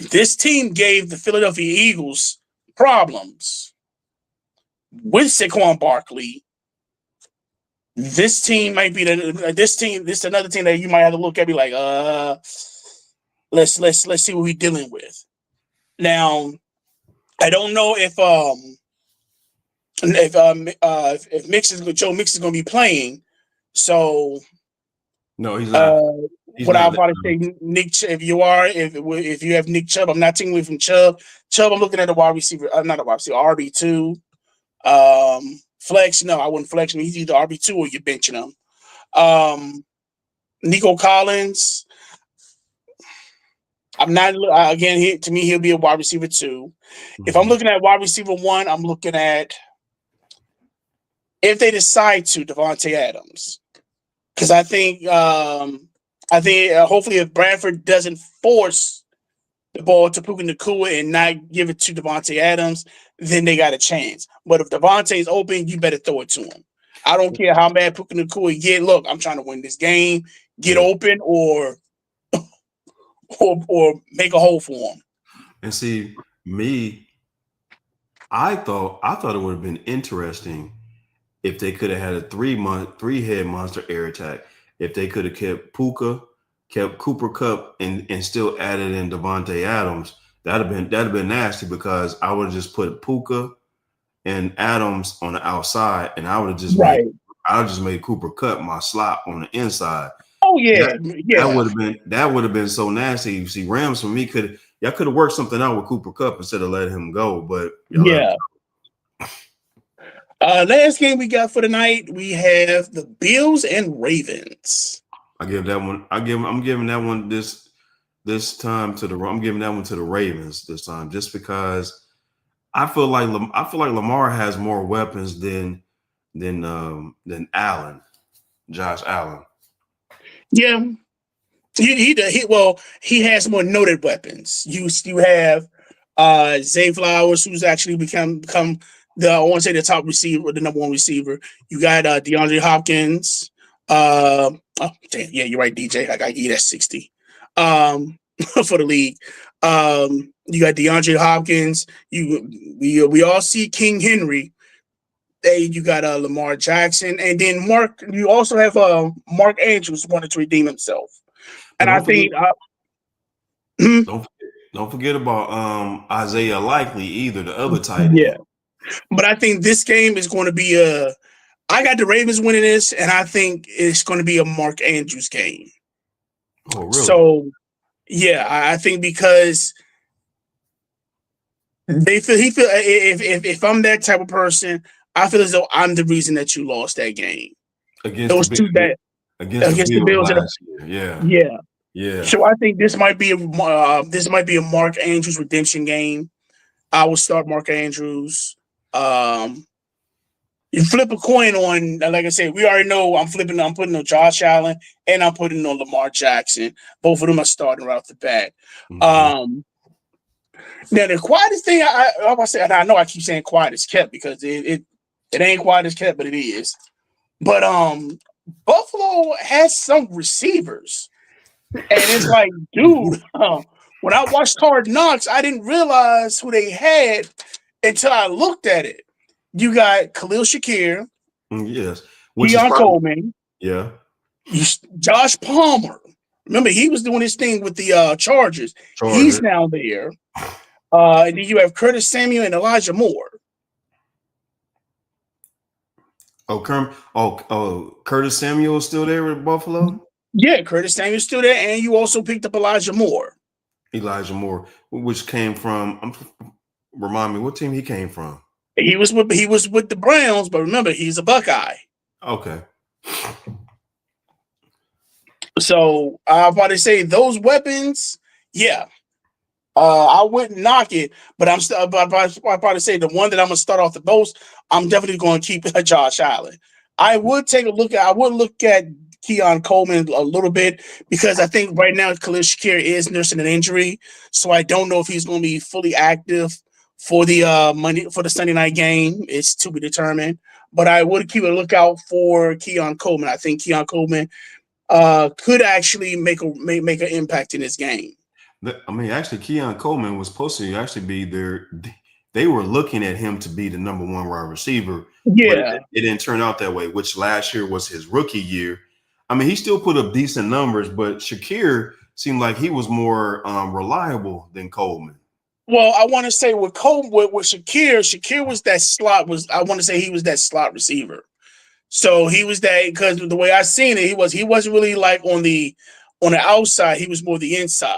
this team gave the Philadelphia Eagles problems with Saquon Barkley, this team might be this is another team that you might have to look at, be like, let's see what we're dealing with. Now, I don't know if Joe Mix is going to be playing. So no, he's not. I'll probably say Nick. If you have Nick Chubb, I'm not taking away from Chubb. I'm looking at the wide receiver. Not a wide receiver, RB2. Flex, no, I wouldn't flex him. He's either RB2 or you're benching him. Nico Collins, I'm not, again, to me, he'll be a wide receiver 2. Mm-hmm. If I'm looking at wide receiver 1, I'm looking at, if they decide to, Devontae Adams. Because I think I think hopefully if Bradford doesn't force the ball to Puka Nacua and not give it to Devontae Adams, then they got a chance. But if Devontae's open, you better throw it to him. I don't care how bad Puka Nacua get. Look, I'm trying to win this game. Get open or make a hole for him. And see, me, I thought it would have been interesting if they could have had a three-head monster air attack. If they could have kept Puka, kept Cooper Kupp, and still added in Devontae Adams, that'd have been nasty because I would have just put Puka and Adams on the outside, and I would have just made Cooper Kupp my slot on the inside. Oh yeah, That would have been so nasty. You see, Rams for me could have worked something out with Cooper Kupp instead of letting him go, but yeah. Last game we got for the night, we have the Bills and Ravens. I'm giving that one this time to the. I'm giving that one to the Ravens this time, just because I feel like Lamar has more weapons than Allen, Josh Allen. Yeah, he has more noted weapons. You have Zay Flowers, who's actually become I want to say the top receiver, the number one receiver. You got DeAndre Hopkins. Oh damn, yeah, you're right, DJ. I got you at 60 for the league. You got DeAndre Hopkins. We all see King Henry. You got Lamar Jackson, and then Mark. You also have Mark Andrews wanted to redeem himself, and I think don't forget about Isaiah Likely either, the other tight end. Yeah, but I think this game is going to be I got the Ravens winning this, and I think it's going to be a Mark Andrews game. Oh, really? So, yeah, I think because he feel if I'm that type of person, I feel as though I'm the reason that you lost that game. Against the Bills last year. Yeah. So I think this might be a Mark Andrews redemption game. I will start Mark Andrews. You flip a coin on, like I said, we already know I'm putting on Josh Allen and I'm putting on Lamar Jackson. Both of them are starting right off the bat. Mm-hmm. Now the quietest thing I say, and I know I keep saying quiet is kept because it ain't quiet as kept, but it is. But Buffalo has some receivers, and it's like, dude, when I watched Hard Knocks, I didn't realize who they had until I looked at it. You got Khalil Shakir, yes, Keon Coleman, yeah, Josh Palmer. Remember, he was doing his thing with the Chargers. He's now there. And then you have Curtis Samuel and Elijah Moore. Curtis Samuel is still there with Buffalo? Yeah, Curtis Samuel's still there, and you also picked up Elijah Moore. Which came from. Remind me, what team he came from? He was with the Browns, but remember, he's a Buckeye. Okay. So I'm about to say those weapons, yeah. I wouldn't knock it, but I'm about to say the one that I'm gonna start off the most. I'm definitely going to keep Josh Allen. I would look at Keon Coleman a little bit because I think right now Khalil Shakir is nursing an injury, so I don't know if he's going to be fully active for the Sunday night game. It's to be determined, but I would keep a lookout for Keon Coleman. I think Keon Coleman could actually make an impact in this game. I mean, actually, Keon Coleman was supposed to actually be there. They were looking at him to be the number one wide receiver. Yeah. But it didn't turn out that way, which last year was his rookie year. I mean, he still put up decent numbers, but Shakir seemed like he was more reliable than Coleman. Well, I want to say with Shakir was that slot. I want to say he was that slot receiver. So he was that, because the way I seen it, he wasn't really like on the outside. He was more the inside.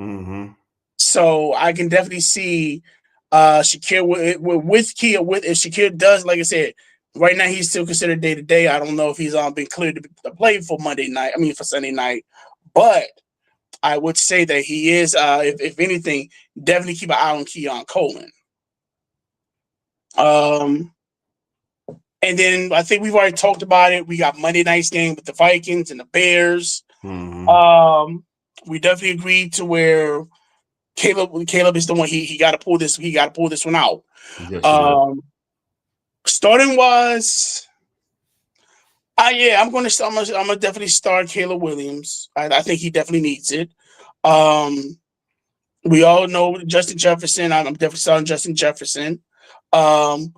Mm-hmm. So I can definitely see Shakir if Shakir does, like I said, right now he's still considered day to day. I don't know if he's been cleared to play for for Sunday night, but I would say that he is. If anything, definitely keep an eye on Keon Coleman. And then I think we've already talked about it. We got Monday night's game with the Vikings and the Bears. Mm-hmm. We definitely agreed to where Caleb is the one he got to pull this. He got to pull this one out. Yes, he does. Starting was, yeah, I'm gonna definitely start Caleb Williams. I think he definitely needs it. We all know Justin Jefferson. I'm definitely starting Justin Jefferson. Another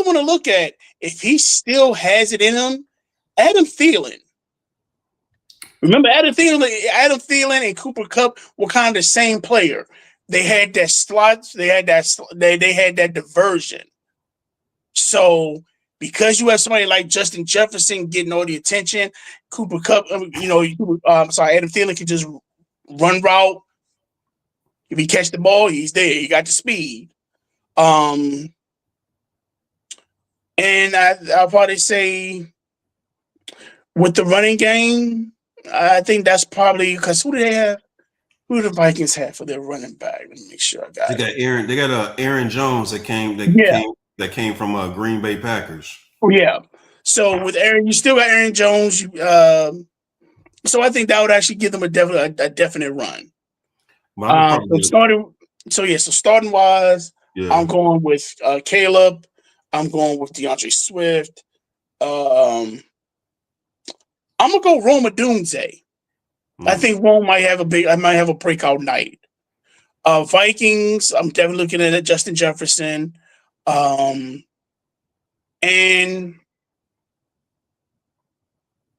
one to look at, if he still has it in him, Adam Thielen. Remember Adam Thielen and Cooper Kupp were kind of the same player. They had that slot. They had that diversion. So because you have somebody like Justin Jefferson getting all the attention, Cooper Kupp, Adam Thielen can just run route. If he catch the ball, he's there. He got the speed. And I'll probably say with the running game, I think that's probably because who do they have? Who do the Vikings have for their running back? Let me make sure I got it. They got Aaron Jones that came from Green Bay Packers. Oh yeah. So with Aaron, you still got Aaron Jones. So I think that would actually give them a definite run. Starting wise, yeah. I'm going with Caleb. I'm going with DeAndre Swift. I'm gonna go Rome Odunze. I think Rome might have a breakout night. Vikings, I'm definitely looking at Justin Jefferson. And I'm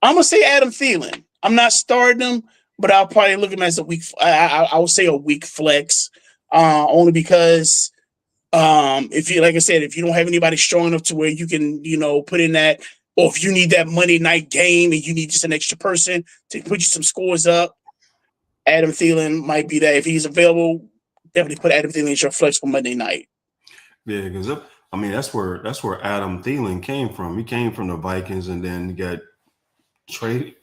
gonna say Adam Thielen. I'm not starting him, but I'll probably look at him as a weak. I would say a weak flex, only because if you, like I said, if you don't have anybody strong enough to where you can, put in that, or if you need that Monday night game and you need just an extra person to put you some scores up, Adam Thielen might be that. If he's available, definitely put Adam Thielen as your flex for Monday night. Yeah, because that's where Adam Thielen came from. He came from the Vikings and then got traded.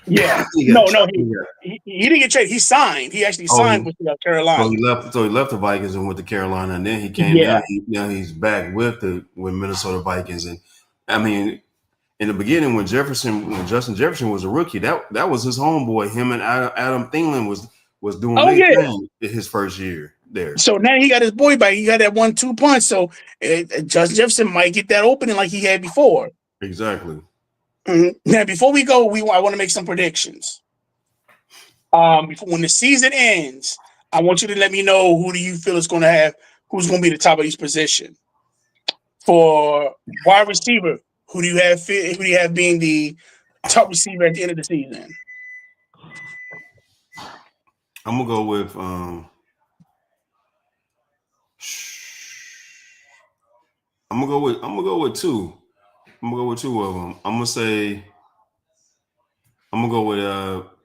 Yeah, he didn't get traded. He signed. He actually signed with Carolina. So he left the Vikings and went to Carolina, and then he came down. Now he's back with Minnesota Vikings. And I mean, in the beginning, when Justin Jefferson was a rookie, that was his homeboy. Him and Adam Thielen was doing their thing in his first year there. So now he got his boy back. He got that 1-2 punch. So Justin Jefferson might get that opening like he had before. Exactly. Now, before we go, I want to make some predictions. When the season ends, I want you to let me know who do you feel is going to have, who's going to be the top of each position. For wide receiver, who do you have being the top receiver at the end of the season? I'm gonna go with I'm gonna go with two. I'm gonna go with two of them. I'm gonna go with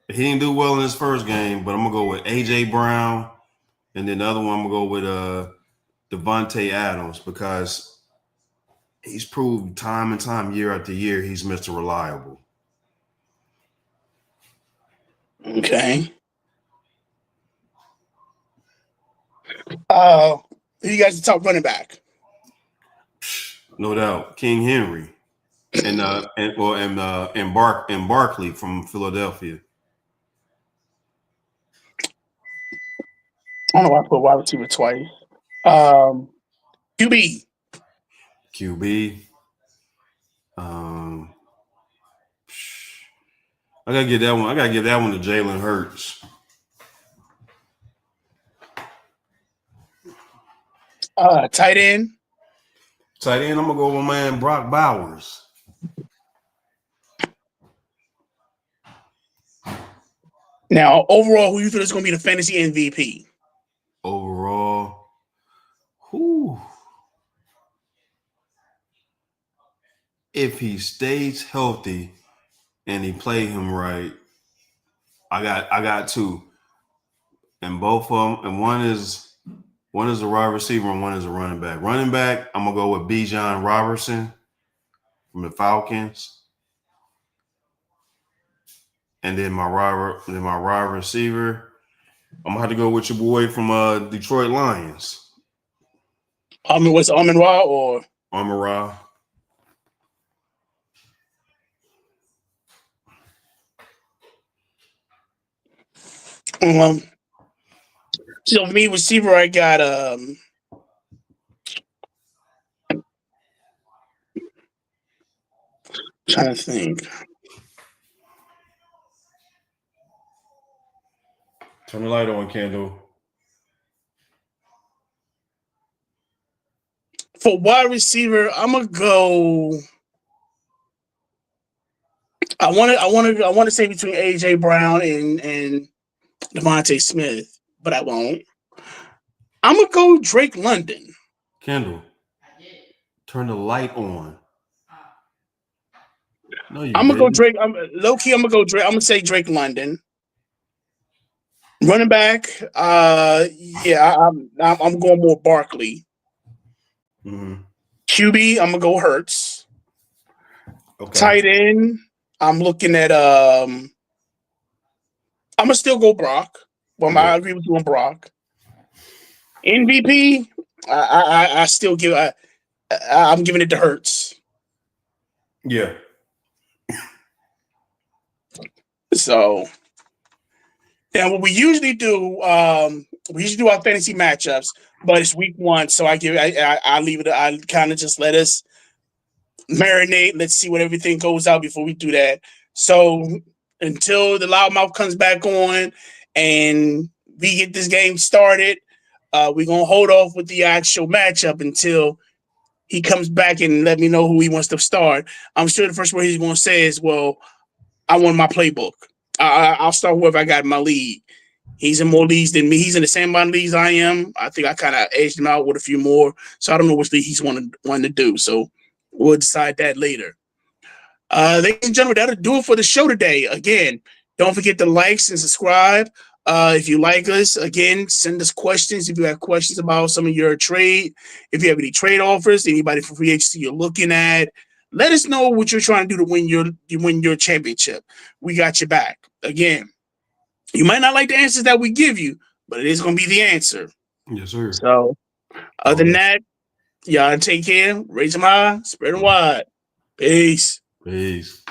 he didn't do well in his first game, but I'm gonna go with AJ Brown, and then the other one I'm gonna go with Devontae Adams, because he's proved time and time, year after year, he's Mr. Reliable. Okay. Who you guys the top running back? No doubt, King Henry, and Barkley from Philadelphia. I don't know why I put wide receiver twice. QB. I gotta give that one. I gotta give that one to Jalen Hurts. Tight end. Tight end, I'm gonna go with my man Brock Bowers. Now, overall, who you feel is going to be the fantasy MVP? Overall, if he stays healthy and he play him right, I got two, and both of them, and one is a wide receiver and one is a running back. Running back, I'm gonna go with Bijan Robertson from the Falcons. And then my wide receiver, I'm gonna have to go with your boy from Detroit Lions. What's Amon-Ra or Amon-Ra? So for me, receiver, I got trying to think. Turn the light on, Kendall. For wide receiver, I'm gonna go. I want to say between AJ Brown and Devontae Smith, but I won't. I'm gonna go Drake London. Kendall, turn the light on. No, you I'm gonna go didn't. Drake. Low key. I'm gonna go Drake. I'm gonna say Drake London. Running back. Yeah, I'm going more Barkley. Mm-hmm. QB. I'm gonna go Hurts. Okay. Tight end. I'm looking at I'm gonna still go Brock. Well, I agree with you on Brock. MVP. I still give. I'm giving it to Hurts. Yeah. So, and what we usually do our fantasy matchups, but it's week one, so I leave it. I kind of just let us marinate. Let's see what everything goes out before we do that. So until the loudmouth comes back on and we get this game started, we're gonna hold off with the actual matchup until he comes back and let me know who he wants to start. I'm sure the first word he's gonna say is, "Well, I want my playbook. I'll start whoever I got in my league." He's in more leagues than me. He's in the same amount of leagues I am. I think I kind of edged him out with a few more. So I don't know which league he's wanting to do. So we'll decide that later. Ladies and gentlemen, that'll do it for the show today. Again, don't forget to like and subscribe. If you like us, again, send us questions. If you have questions about some of your trade, if you have any trade offers, anybody for free agency you're looking at, let us know what you're trying to do to win your championship. We got your back. Again, you might not like the answers that we give you, but it is going to be the answer. Yes, sir. So, other than that, y'all take care. Raise them high, spread them wide. Peace. Peace.